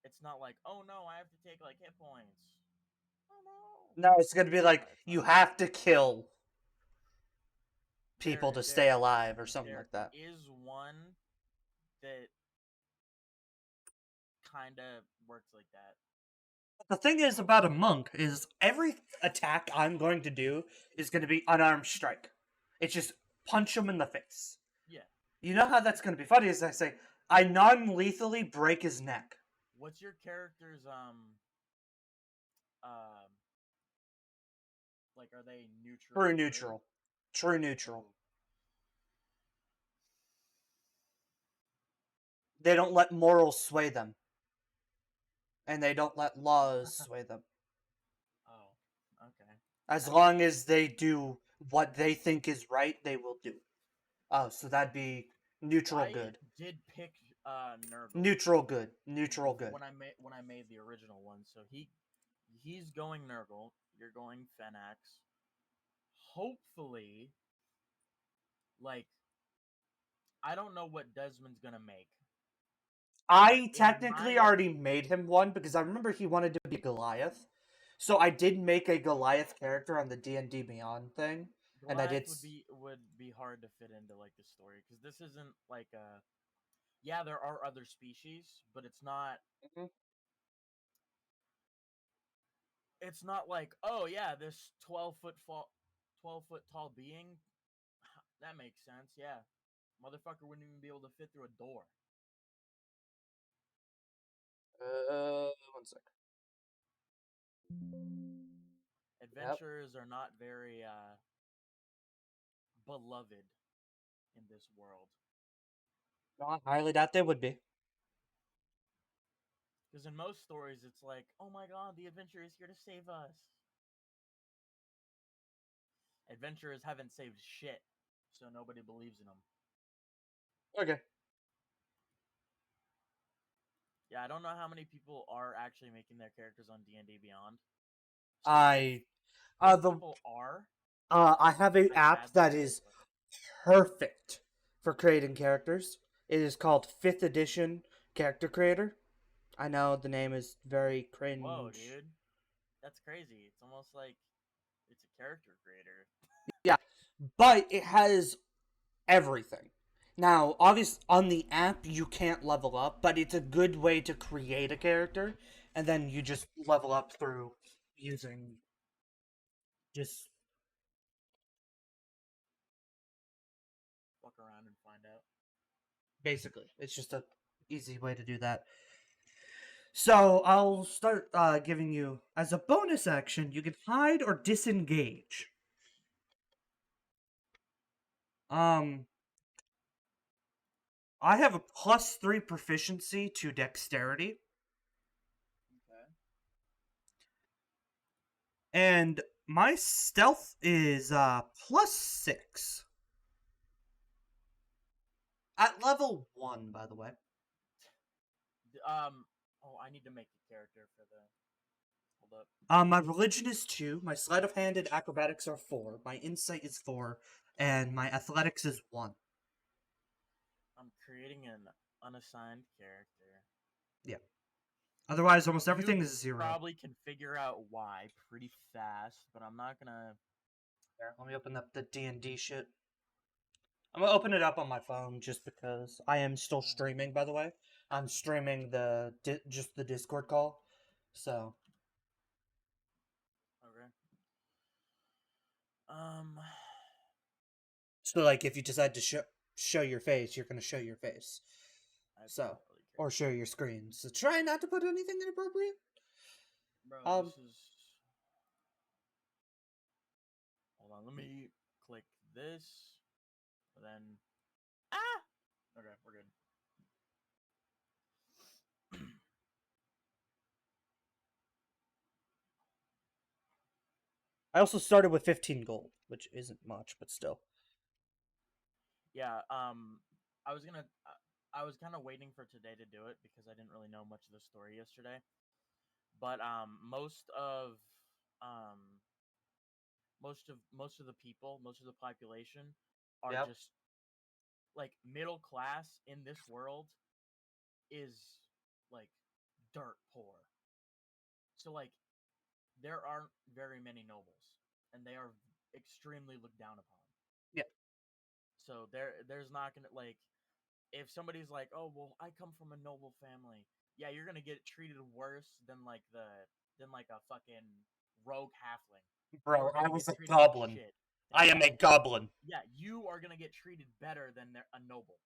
It's not like, oh no, I have to take like hit points. Oh No, it's gonna be like it's you not. have to kill people There, to stay there, alive or something there like that. is one that kind of works like that. The thing is about a monk is every attack I'm going to do is going to be unarmed strike. It's just punch him in the face. Yeah. You know how that's going to be funny is I say I non-lethally break his neck. What's your character's um like, are they neutral? True Good? neutral. True neutral. They don't let morals sway them. And they don't let laws sway them. Oh, okay. As long as they do what they think is right, they will do. Oh, so that'd be neutral I good. did pick Nurgle Neutral good. Neutral good. when I made the original one. So he's going Nurgle. You're going Fenax. Hopefully, like, I don't know what Desmond's gonna make. I In technically my already made him one because I remember he wanted to be Goliath. So I did make a Goliath character on the D&D Beyond thing. And I Goliath did would be hard to fit into like the story because this isn't like a. Yeah, there are other species, but it's not. Mhm. It's not like, oh yeah, this 12 foot tall being. That makes sense. Yeah, motherfucker wouldn't even be able to fit through a door. One sec. Yep. Adventurers are not very beloved in this world. No, I highly doubt they would be. Because in most stories, it's like, oh my god, the adventurer is here to save us. Adventurers haven't saved shit, so nobody believes in them. Okay. Yeah, I don't know how many people are actually making their characters on D&D Beyond. So I if the people are, I have a I app that advocate is it. perfect for creating characters. It is called 5th Edition Character Creator. I know the name is very cringe. Whoa, dude. That's crazy. It's almost like it's a character creator. Yeah, but it has everything. Now, obviously, on the app, you can't level up, but it's a good way to create a character, and then you just level up through using just Fuck around and find out. basically. It's just a easy way to do that. So I'll start giving you as a bonus action. You can hide or disengage. Um, I have a +3 proficiency to dexterity. Okay. And my stealth is +6. At level 1, by the way. Oh, I need to make the character for the. Hold up. My religion is 2, my sleight of hand and acrobatics are 4, my insight is 4, and my athletics is 1. I'm creating an unassigned character. Otherwise, almost You everything is 0. Probably can figure out why pretty fast, but I'm not gonna. Here, let me open up the D&D shit. I'm gonna open it up on my phone just because I am still streaming, by the way. I'm streaming just the Discord call. So, Okay. so like if you decide to show your face, you're gonna show your face. I So, don't really care. or share your screen. So try not to put anything inappropriate. Bro, this is. Hold on, let me click this. Then. Ah! Okay, we're good. I also started with 15 gold, which isn't much, but still. Yeah, I was gonna. I was kind of waiting for today to do it because I didn't really know much of the story yesterday. But um most of the people, most of the population are Yep. just like middle class in this world is like dirt poor. So like there aren't very many nobles and they are extremely looked down upon. Yeah. So there's not going to like if somebody's like, "Oh, well, I come from a noble family." Yeah, you're going to get treated worse than like a fucking rogue halfling. Bro, You're I gonna was get a treated like goblin. shit. I am a goblin. Yeah, you are gonna get treated better than a noble.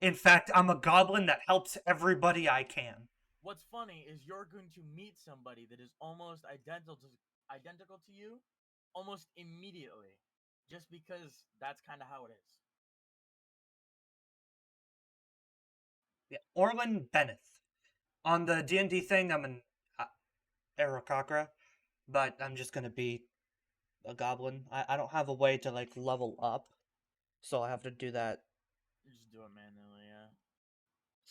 In fact, I'm a goblin that helps everybody I can. What's funny is you're going to meet somebody that is almost identical to you almost immediately, just because that's kind of how it is. Yeah, Orlin Benneth. On the D&D thing, I'm an Aarakocra, but I'm just gonna be a goblin. I don't have a way to like level up, so I have to do that. You just do it manually, yeah.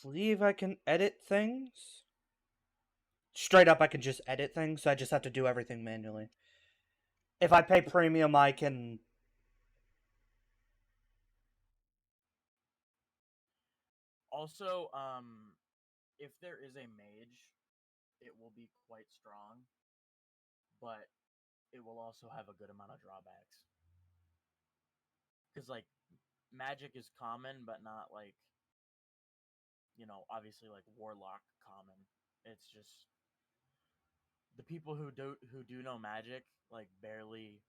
Believe I can edit things. Straight up, I can just edit things, so I just have to do everything manually. If I pay premium, I can. Also, if there is a mage, it will be quite strong, but it will also have a good amount of drawbacks. Because like magic is common, but not like obviously like warlock common. It's just the people who do know magic like barely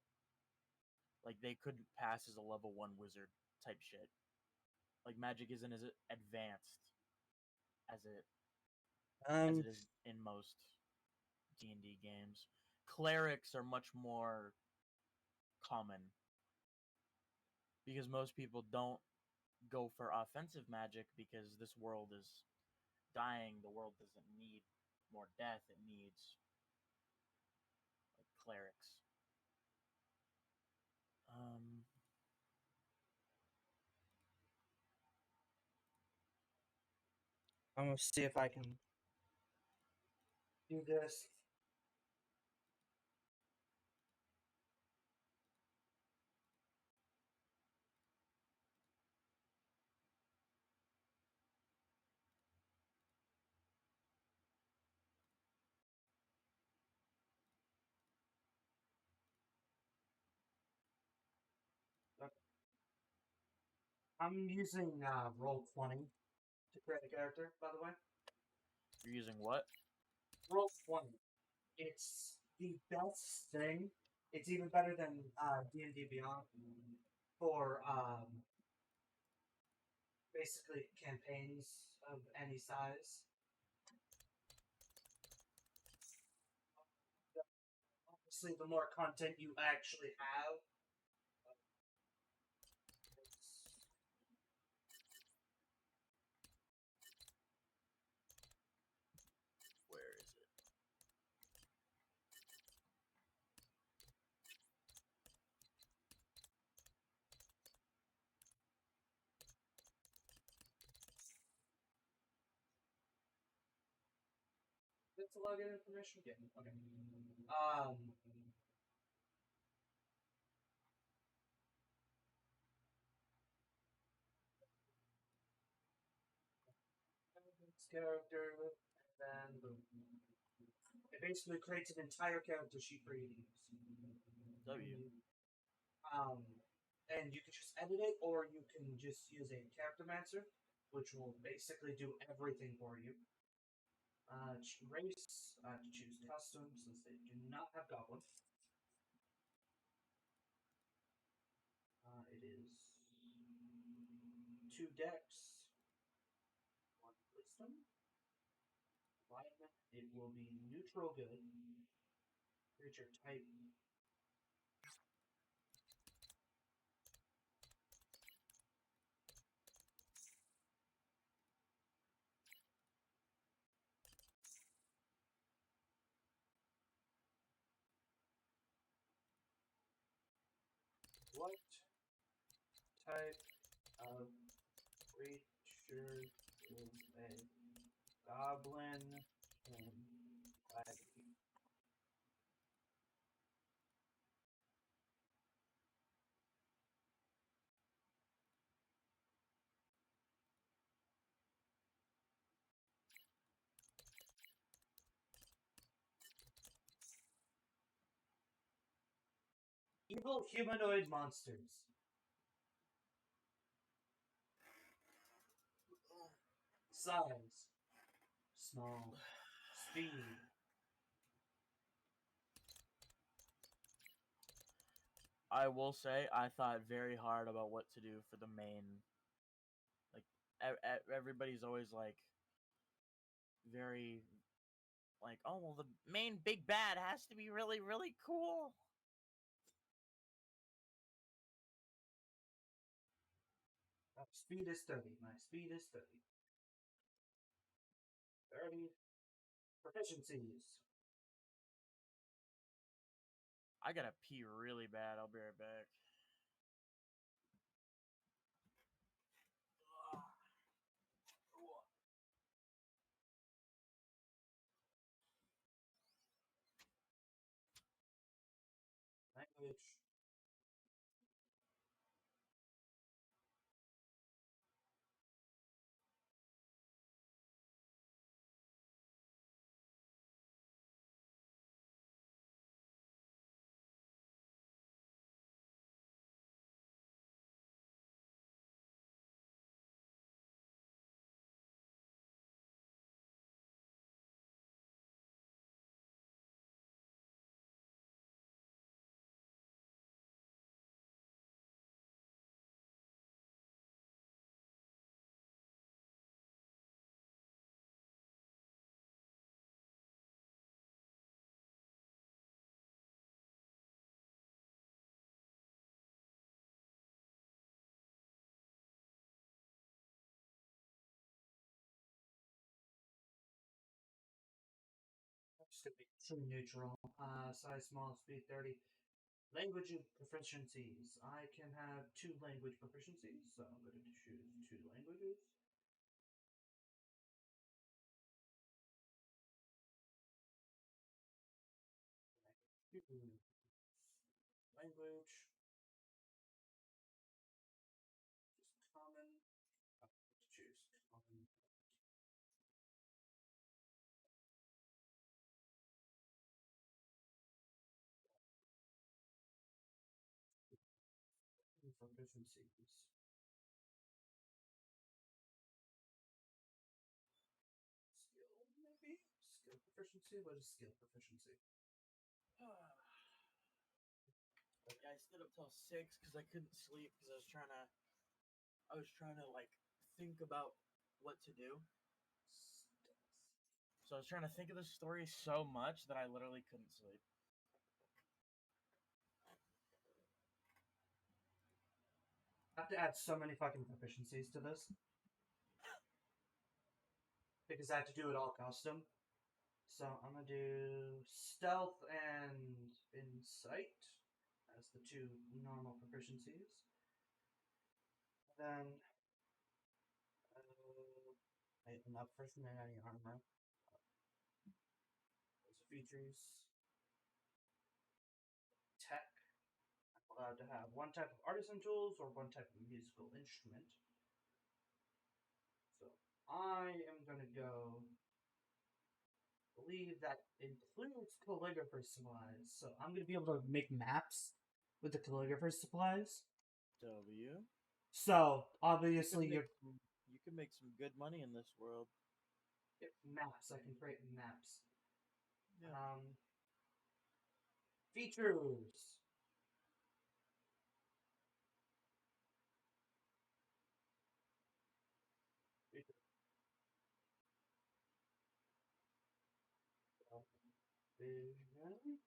like they couldn't pass as a level 1 wizard type shit. Like magic isn't as advanced as it is in most D&D games. Clerics are much more common because most people don't go for offensive magic because this world is dying. The world doesn't need more death. It needs like clerics. I'm gonna see if I can do this. I'm using Roll20 to create a character, by the way. You're using what? Roll20. It's the best thing. It's even better than D&D Beyond for basically campaigns of any size. Obviously, the more content you actually have, Where is it? That's the login information. Yeah. Okay. Character, and then boom. It basically creates an entire character sheet for you to use. W. And you can just edit it, or you can just use a character mancer, which will basically do everything for you. Race, to choose custom, since they do not have goblin. It is 2 decks, 1 wisdom. Environment, it will be neutral good. Creature type. What type of creature is a goblin in Laddie? Evil humanoid monsters. Size. Small. Speed. I will say I thought very hard about what to do for the main. Like everybody's always like very like, oh well, the main big bad has to be really really cool. Speed is 30. My speed is 30. 30. Proficiencies. I gotta pee really bad. I'll be right back. Language. Just gonna be true neutral. Size small, speed 30. Language proficiencies. I can have 2 language proficiencies, so I'm going to choose 2 languages. Language. Just common. I'm going to choose common. Proficiencies. Skill, maybe? Skill proficiency? What is skill proficiency? Like I stayed up till 6 because I couldn't sleep because I was trying to like think about what to do. So I was trying to think of the story so much that I literally couldn't sleep. I have to add so many fucking proficiencies to this. Because I have to do it all custom. So I'm gonna do stealth and insight as the 2 normal proficiencies. Then enough for any armor. features. Tech. I'm allowed to have one type of artisan tools or one type of musical instrument. So I am gonna go. Believe that includes calligrapher's supplies. So I'm gonna be able to make maps with the calligrapher's supplies. W. So obviously You can make some good money in this world. maps. I can create maps. Yeah. Features. Vision.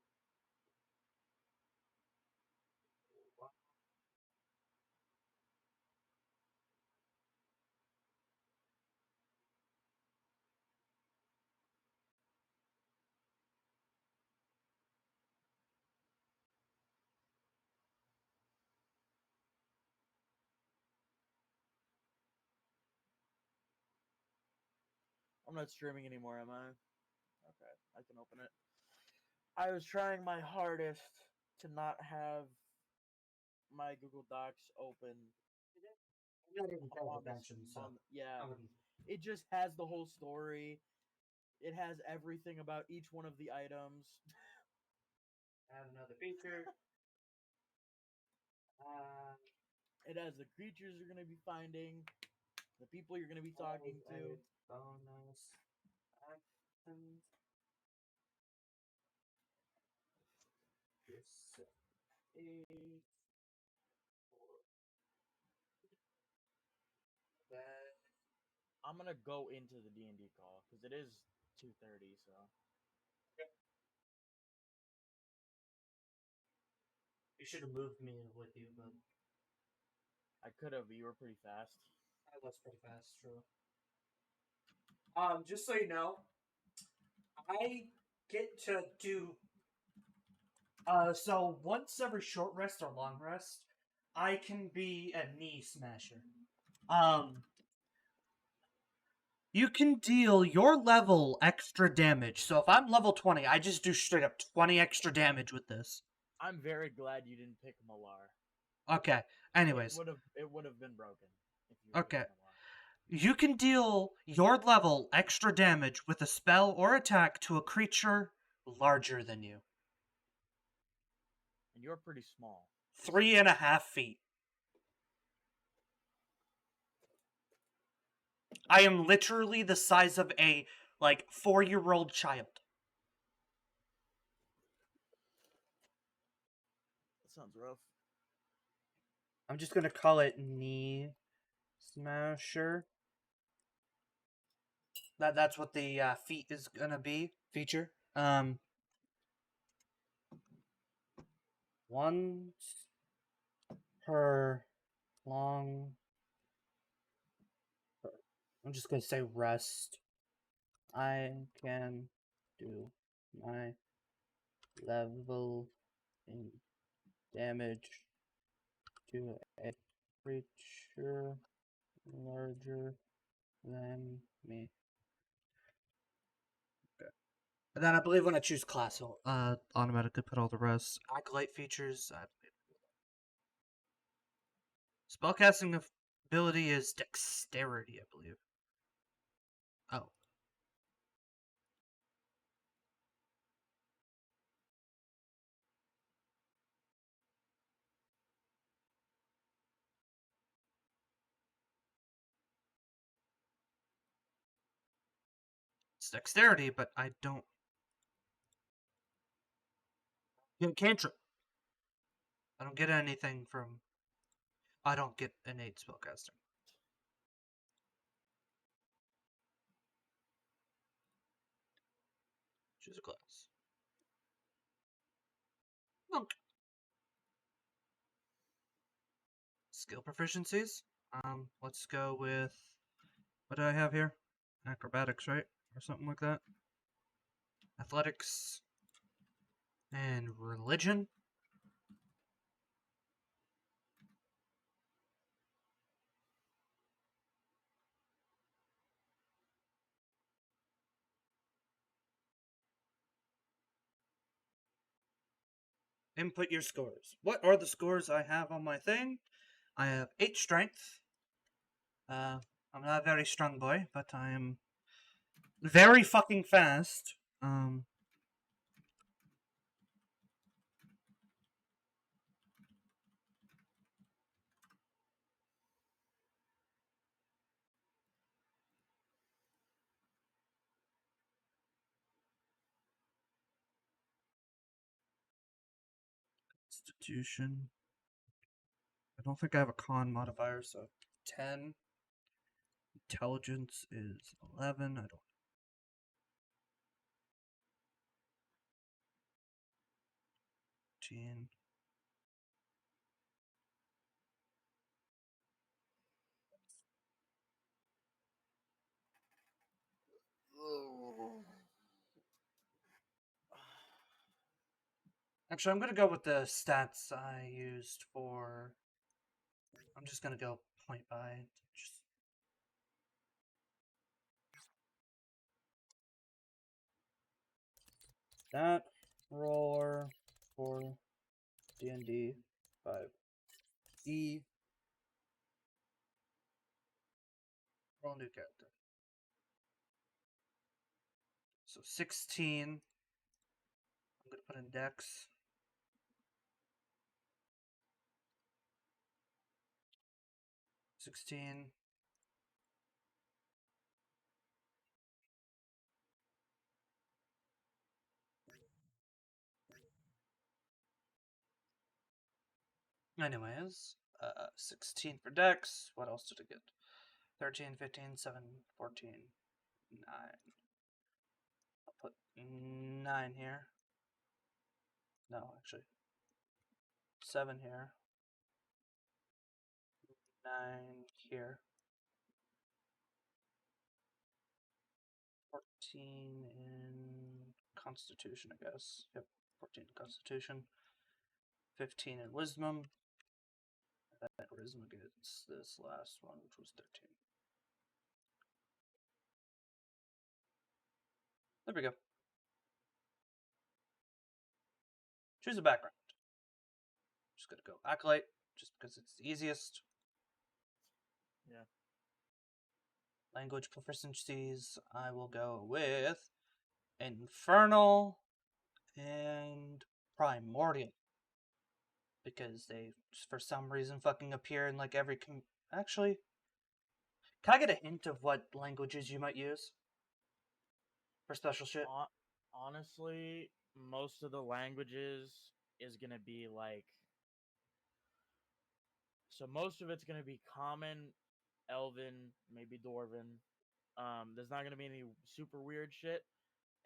I'm not streaming anymore, am I? Okay, I can open it. I was trying my hardest to not have my Google Docs open I'm not even paying on the, attention, so yeah. I wouldn't. It just has the whole story. It has everything about each one of the items. Add another feature. It has the creatures you're gonna be finding, the people you're gonna be talking to. Bonus actions. This 8 for that. I'm gonna go into the D&D call because it is 2:30. So You should have moved me with you, but I could have, but you were pretty fast. I was pretty fast, true. Just so you know, I get to do so once every short rest or long rest, I can be a knee smasher. You can deal your level extra damage. So if I'm level 20, I just do straight up 20 extra damage with this. I'm very glad you didn't pick Malar. Okay. Anyways, It would have been broken if you would've okay. picked Malar. You can deal your level extra damage with a spell or attack to a creature larger than you. And you're pretty small. 3.5 feet. I am literally the size of a, 4-year-old child. That sounds rough. I'm just gonna call it Knee Smasher. That's what the feat is gonna be. Feature. Once per long. I'm just gonna say rest. I can do my level in damage to a creature larger than me. Okay. And then I believe when I choose class, it'll automatically put all the rest. Acolyte features. Spellcasting ability is dexterity, I believe. Oh. It's dexterity, but I don't get a cantrip. I don't get anything from. I don't get innate spellcasting. Choose a class. Monk. Skill proficiencies. Let's go with. What do I have here? Acrobatics, right? Or something like that. Athletics. And religion. input your scores. What are the scores I have on my thing? I have 8 strength. I'm not a very strong boy, but I am very fucking fast. Constitution. I don't think I have a con modifier, so 10. Intelligence is 11. I don't. Gene. Actually, I'm gonna go with the stats I used for. I'm just gonna go point by. Just that roller for D&D 5e. Roll new character. So 16. I'm gonna put in Dex. 16. Anyways, 16 for Dex. What else did I get? 13, 15, 7, 14, 9. I'll put 9 here. No, actually. 7 here. 9 here. 14 in Constitution, I guess. Yep, 14 in Constitution. 15 in Wisdom. That Wisdom against this last one, which was 13. There we go. Choose a background. Just gonna go Acolyte, just because it's the easiest. Yeah. Language proficiencies, I will go with Infernal and Primordial. Because they, for some reason, fucking appear in like every. Actually, can I get a hint of what languages you might use for special shit? Honestly, most of the languages is gonna be like. So most of it's gonna be Common, Elven, maybe Dwarven. There's not gonna be any super weird shit,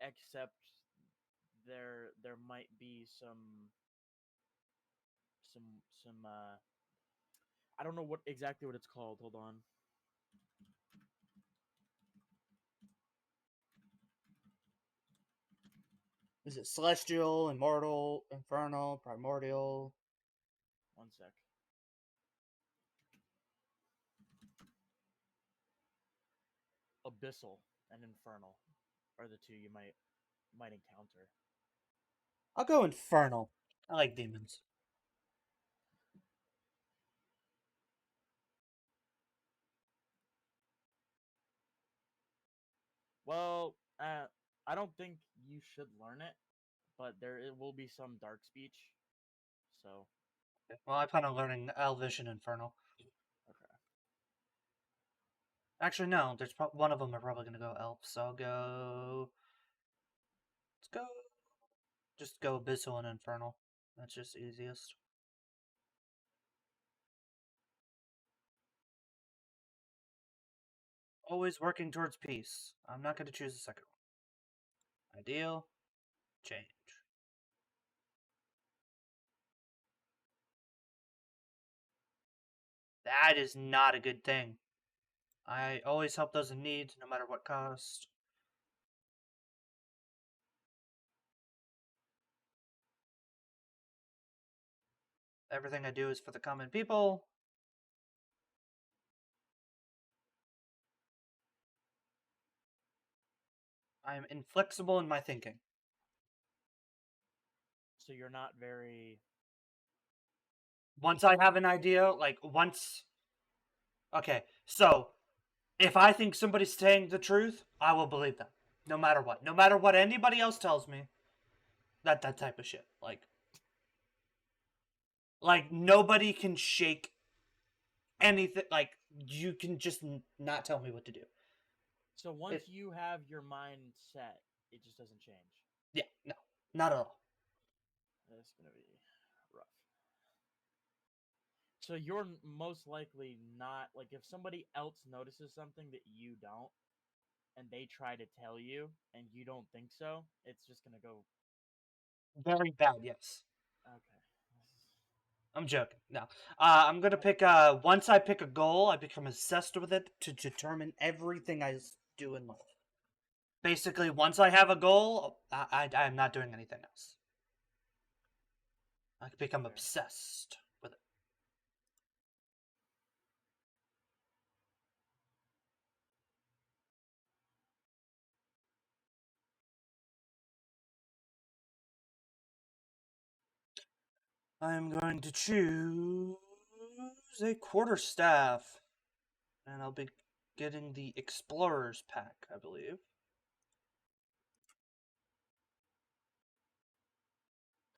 except there might be some I don't know what exactly what it's called. Hold on. Is it Celestial, Immortal, Infernal, Primordial? One sec. Abyssal and Infernal are the two you might encounter. I'll go Infernal. I like demons. Well, I don't think you should learn it, but it will be some dark speech. So, Okay. Well, I plan on learning Elvish and Infernal. okay. Actually, no. There's one of them are probably gonna go Elf, so I'll go. Let's go. Just go Abyssal and Infernal. That's just easiest. Always working towards peace. I'm not gonna choose the second one. Ideal. Change. That is not a good thing. I always help those in need, no matter what cost. Everything I do is for the common people. I am inflexible in my thinking. So you're not very. Once I have an idea, like once. Okay, so if I think somebody's saying the truth, I will believe them, no matter what. No matter what anybody else tells me. That type of shit. Like nobody can shake anything. Like you can just not tell me what to do. So once you have your mind set, it just doesn't change. Yeah, no, not at all. That's gonna be rough. So you're most likely not like if somebody else notices something that you don't, and they try to tell you, and you don't think so, it's just gonna go. Very bad. Yes. Okay. I'm joking. No. I'm gonna pick. Once I pick a goal, I become obsessed with it to determine everything I do in life. Basically, once I have a goal, I'm not doing anything else. I become Okay. obsessed with it. I'm going to choose a quarterstaff, and I'll be getting the Explorer's pack, I believe.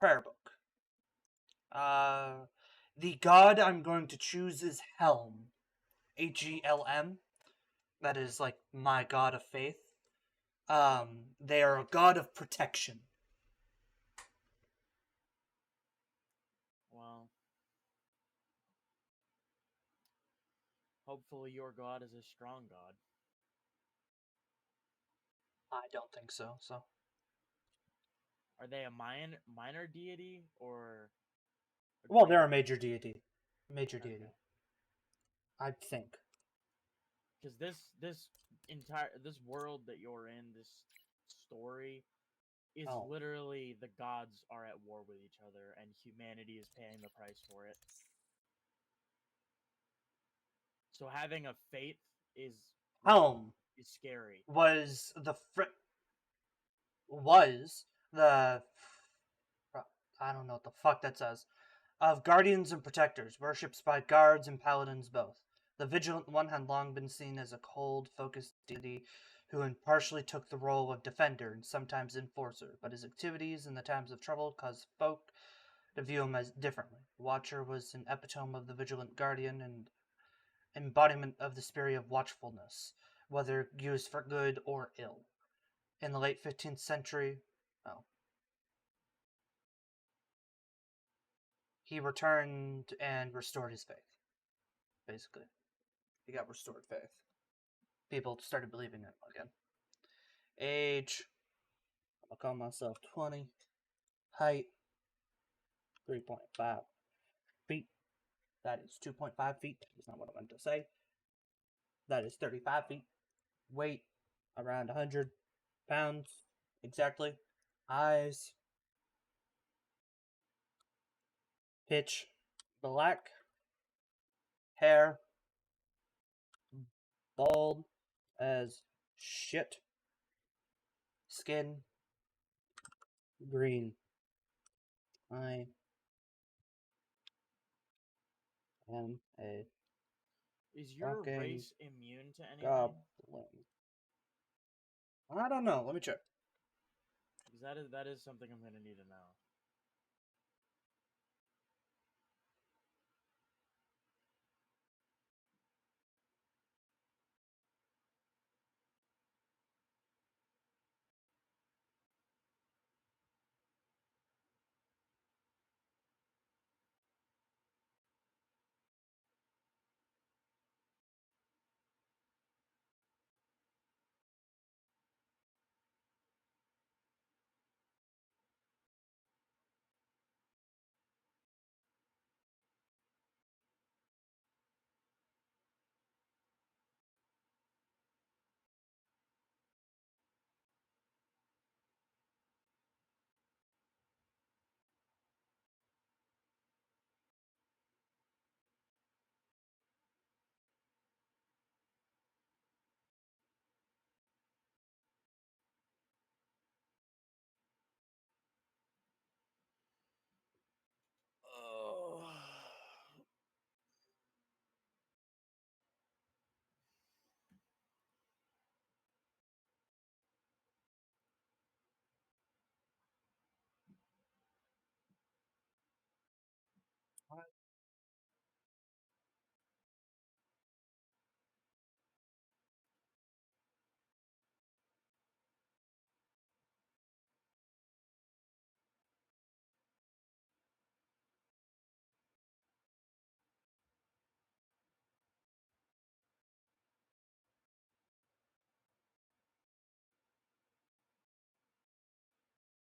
Prayer book. The god I'm going to choose is Helm. Helm. That is like my god of faith. They are a god of protection. Well, hopefully your god is a strong god. I don't think so. So Are they a minor deity or? well, they're a major deity. Major Okay. deity. I think. Because this world that you're in, this story, is Oh. literally the gods are at war with each other, and humanity is paying the price for it. So having a faith is Helm is scary. was was the I don't know what the fuck that says of guardians and protectors, worshipped by guards and paladins both. The Vigilant One had long been seen as a cold, focused deity who impartially took the role of defender and sometimes enforcer, but his activities in the times of trouble caused folk to view him as differently. Watcher was an epitome of the Vigilant Guardian and embodiment of the spirit of watchfulness, whether used for good or ill. In the late 15th century, he returned and restored his faith. Basically, he got restored faith. People started believing in him again. Age, I'll call myself 20. Height, 3.5 feet. That is 2.5 feet. That's not what I meant to say. That is 35 feet. Weight, around 100 pounds exactly. Eyes, pitch black. Hair, bald as shit. Skin, green. I am a Is your fucking race immune to anything? goblin. I don't know. Let me check. Because that is something I'm gonna need to know.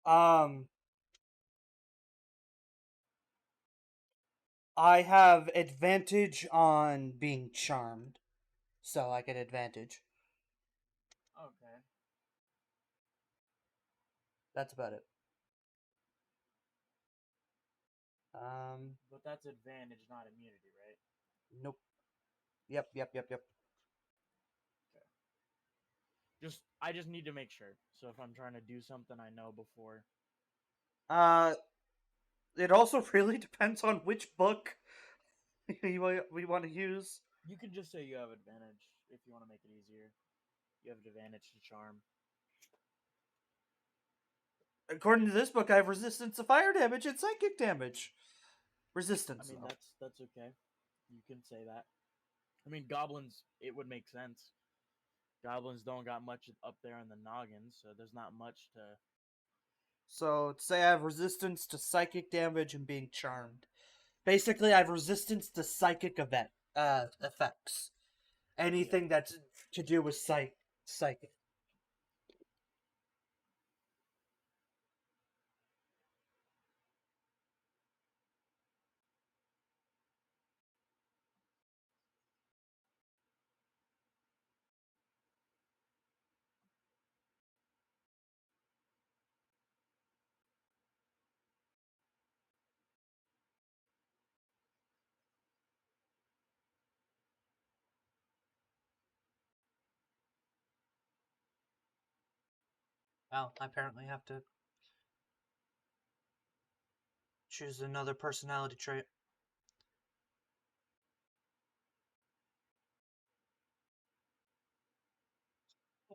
I have advantage on being charmed, so I get advantage. Okay. That's about it. But that's advantage, not immunity, right? Nope. Yep. I just need to make sure. So if I'm trying to do something, I know before. Uh, it also really depends on which book we want to use. You can just say you have advantage if you want to make it easier. You have advantage to charm. According to this book, I have resistance to fire damage and psychic damage. Resistance. I mean, though. that's okay. You can say that. I mean, goblins, it would make sense. Goblins don't got much up there in the noggin, so there's not much to. So say I have resistance to psychic damage and being charmed. Basically, I have resistance to psychic effects. Anything that's to do with psychic. Well, I apparently have to choose another personality trait.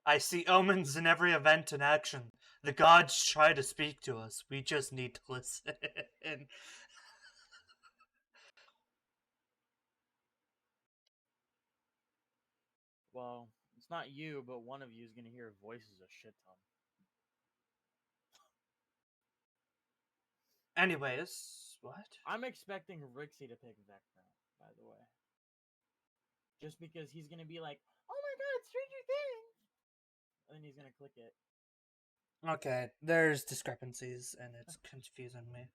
I see omens in every event and action. The gods try to speak to us. We just need to listen. Well, it's not you, but one of you is gonna hear voices a shit ton. Anyways, what? I'm expecting Rixie to pick Vecna, by the way. Just because he's gonna be like, "Oh my god, Stranger Things," and then he's gonna click it. Okay, there's discrepancies and it's confusing me.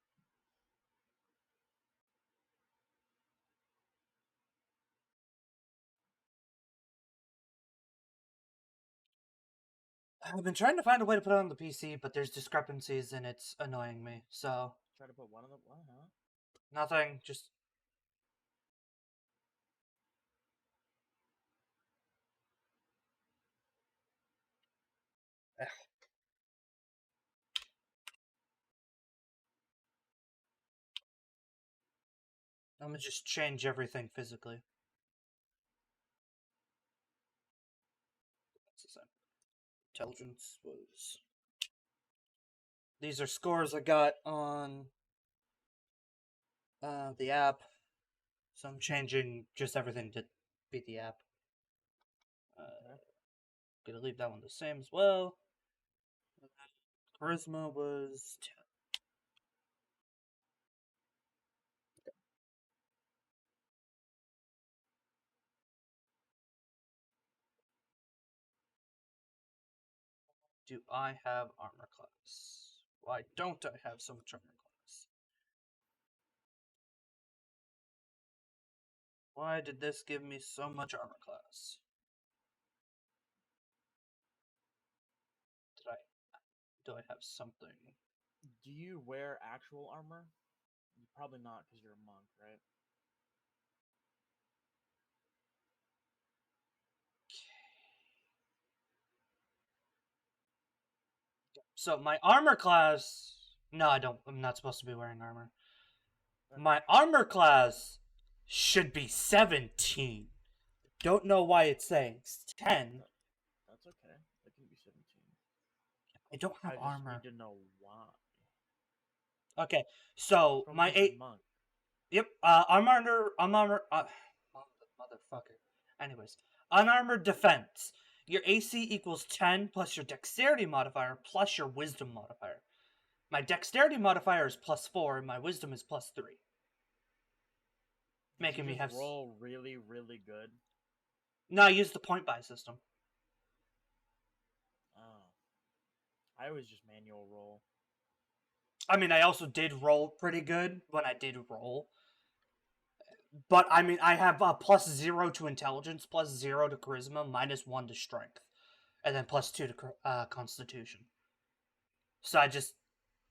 I've been trying to find a way to put it on the PC, but there's discrepancies and it's annoying me. So, Try to put one of the what? Huh? nothing, just. Eh. I'm gonna just change everything physically. That's the same. Intelligence was. These are scores I got on the app. So I'm changing just everything to be the app. Gonna leave that one the same as well. Charisma was 10. Do I have armor class? Why don't I have so much armor class? Why did this give me so much armor class? Do I have something? Do you wear actual armor? Probably not, because you're a monk, right? So my armor class. No, I don't. I'm not supposed to be wearing armor. Okay. My armor class should be 17. Don't know why it's saying 10. That's okay. It can be 17. I don't have I just armor. need to know why. Okay, so Probably my 'cause you're 8. monk. Yep. Unarmored. Motherfucker. Anyways, unarmored defense. Your AC equals 10 plus your dexterity modifier plus your wisdom modifier. My dexterity modifier is +4 and my wisdom is +3. Making me have. Roll really, really good. No, I use the point buy system. Oh. I always just manual roll. I mean, I also did roll pretty good when I did roll. But I mean, I have +0 to intelligence, +0 to charisma, -1 to strength, and then +2 to constitution. So I just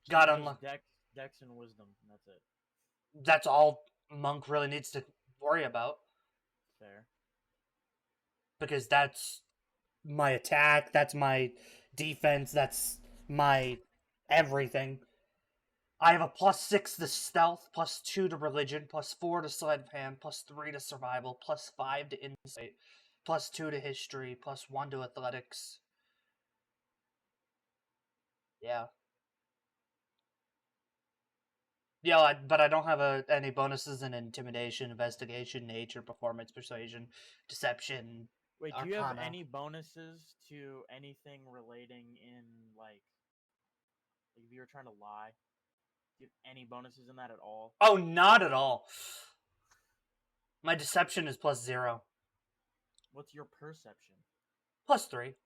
So got just unlucky. Dex and wisdom. And that's it. That's all monk really needs to worry about, Fair. because that's my attack, that's my defense, that's my everything. I have a +6 to stealth, +2 to religion, +4 to sleight of hand, +3 to survival, +5 to insight, +2 to history, +1 to athletics. Yeah. Yeah, but I don't have any bonuses in intimidation, investigation, nature, performance, persuasion, deception, Wait, do you have arcana. any bonuses to anything relating in like if you were trying to lie? Do you have any bonuses in that at all? Oh, not at all. My deception is +0. What's your perception? +3.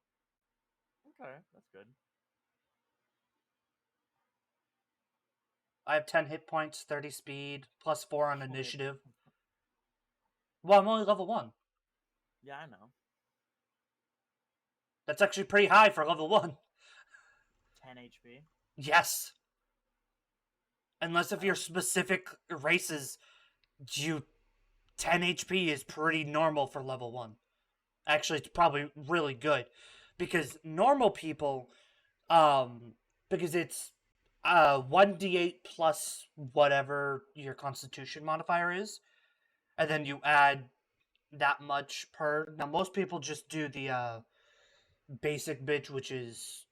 Okay, that's good. I have 10 hit points, 30 speed, +4 on Wait. initiative. Well, I'm only level 1. Yeah, I know. That's actually pretty high for level 1. 10 HP. Yes. Unless if Oh. your specific races, 10 HP is pretty normal for level 1. Actually, it's probably really good. Because normal people, because it's 1d8 plus whatever your constitution modifier is, and then you add that much per. Now, most people just do the basic bitch, which is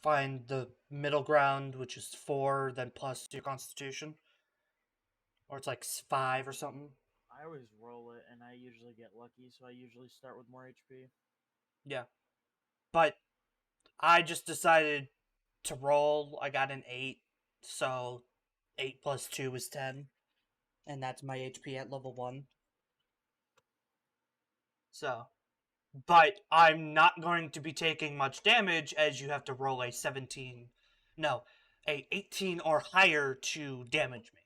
find the middle ground, which is 4, then plus your constitution. Or it's like 5 or something. I always roll it, and I usually get lucky, so I usually start with more HP. Yeah. But I just decided to roll. I got an 8, so 8 plus 2 is 10. And that's my HP at level 1. So. But I'm not going to be taking much damage, as you have to roll a 17. No, a 18 or higher to damage me.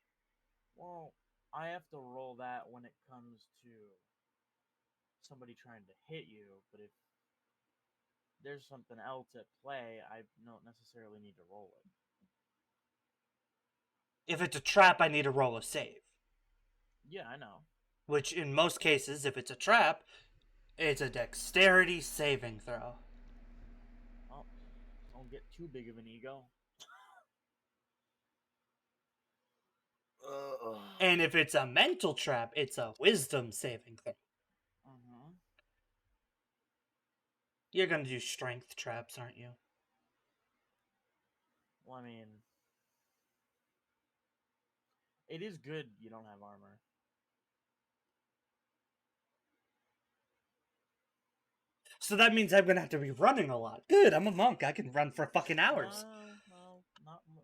Well, I have to roll that when it comes to somebody trying to hit you, but if there's something else at play, I don't necessarily need to roll it. If it's a trap, I need to roll a save. Yeah, I know. Which, in most cases, if it's a trap, it's a dexterity saving throw. Well, don't get too big of an ego. And if it's a mental trap, it's a wisdom saving throw. You're gonna do strength traps, aren't you? Well, I mean, it is good you don't have armor. So that means I'm gonna have to be running a lot. Good, I'm a monk. I can run for fucking hours. No,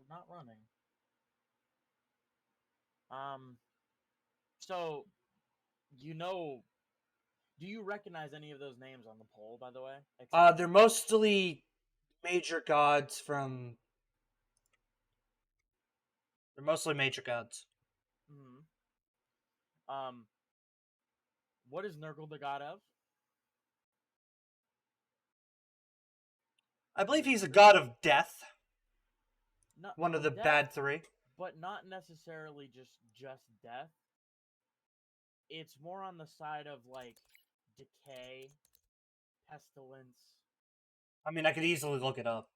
not running. So, do you recognize any of those names on the poll, by the way? They're mostly major gods from. They're mostly major gods. What is Nurgle the god of? I believe he's a god of death. Not, One of the death, bad 3. but not necessarily just death. It's more on the side of like decay, pestilence. I mean, I could easily look it up.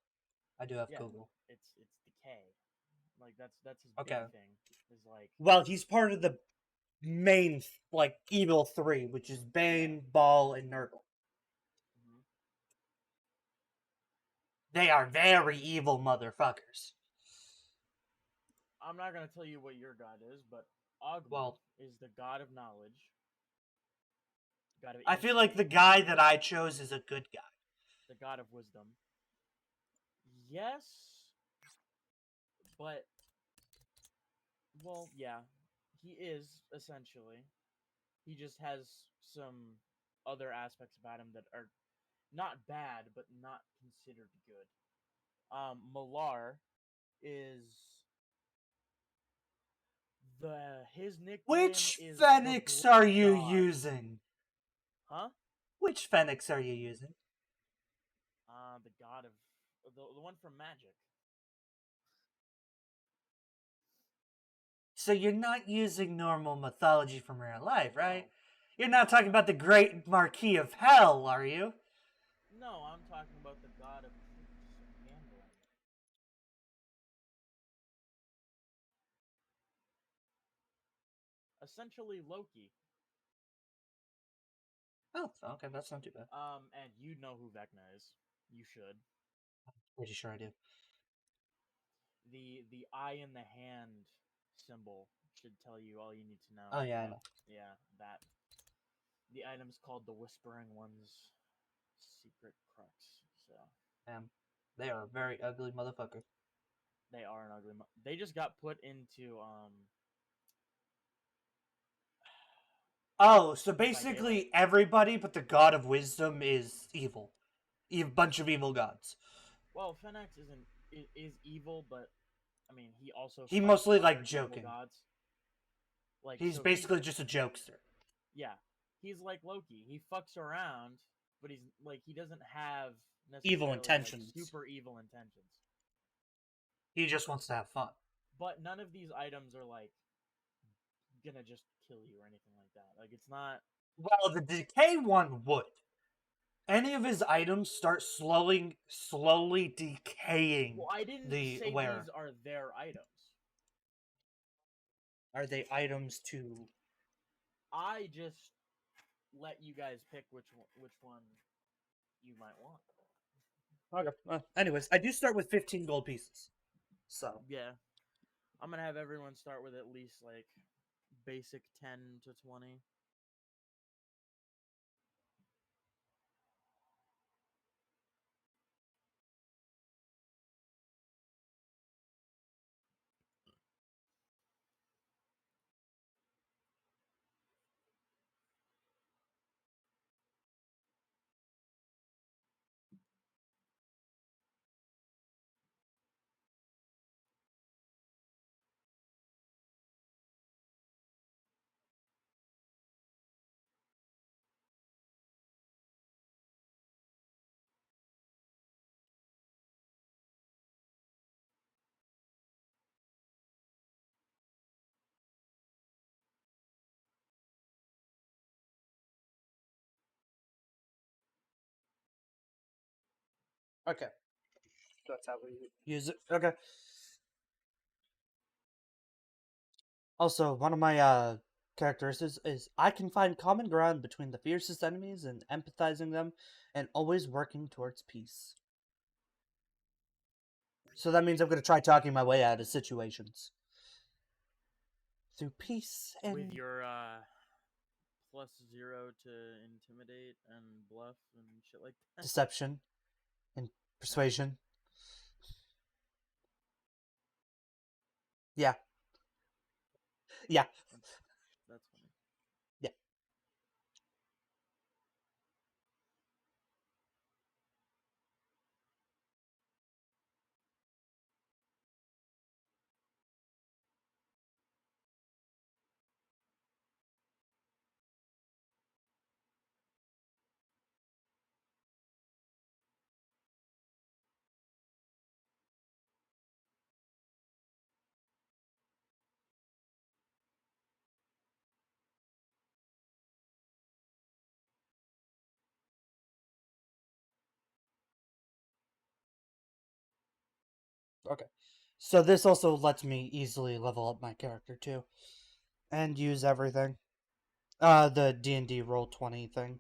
I do have Yeah, Google. it's decay. Like that's his Okay. big thing. Is like Well, he's part of the main, like, evil 3, which is Bane, Baal, and Nurgle. They are very evil motherfuckers. I'm not gonna tell you what your god is, but Ogma Well, is the god of knowledge. God of I feel like the guy that I chose is a good guy. the god of wisdom. Yes, but well, yeah, he is essentially. He just has some other aspects about him that are not bad, but not considered good. Malar is his nickname Which is Phoenix the Blood are you God. using? Huh? Which Phoenix are you using? The god of the one from Magic. So you're not using normal mythology from real life, right? No. You're not talking about the Great Marquis of Hell, are you? No, I'm talking about the god of truths and gambling. Essentially Loki. Oh, okay, that's not too bad. And you know who Vecna is. You should. Pretty sure I do. The eye in the hand symbol should tell you all you need to know. Oh yeah, I know. Yeah, that. The item's called the Whispering One's secret crux. So Damn, they are a very ugly motherfucker. they are an ugly. They just got put into Oh, so Like basically everybody but the God of Wisdom is evil. A bunch of evil gods. Well, Phoenix is evil, but I mean He fights mostly, other like, evil joking. Gods. Like He's so basically just a jokester. yeah, he's like Loki. He fucks around, but he's like he doesn't have Evil necessarily, intentions. like, super evil intentions. He just wants to have fun. But none of these items are like gonna just kill you or anything like that. Like it's not. Well, the decay one would. Any of his items start slowly decaying. Well, I didn't The say wearer. these are their items. Are they items to? I just let you guys pick which one you might want. Okay. Anyways, I do start with 15 gold pieces. So Yeah, I'm gonna have everyone start with at least like basic 10 to 20. okay, that's how we use it. Okay. Also, one of my characteristics is I can find common ground between the fiercest enemies and empathizing them, and always working towards peace. So that means I'm going to try talking my way out of situations through peace and With your +0 to intimidate and bluff and shit like that. deception and persuasion. Yeah. Yeah. That's funny. Yeah. Okay. So this also lets me easily level up my character too. And use everything. The D&D Roll20 thing.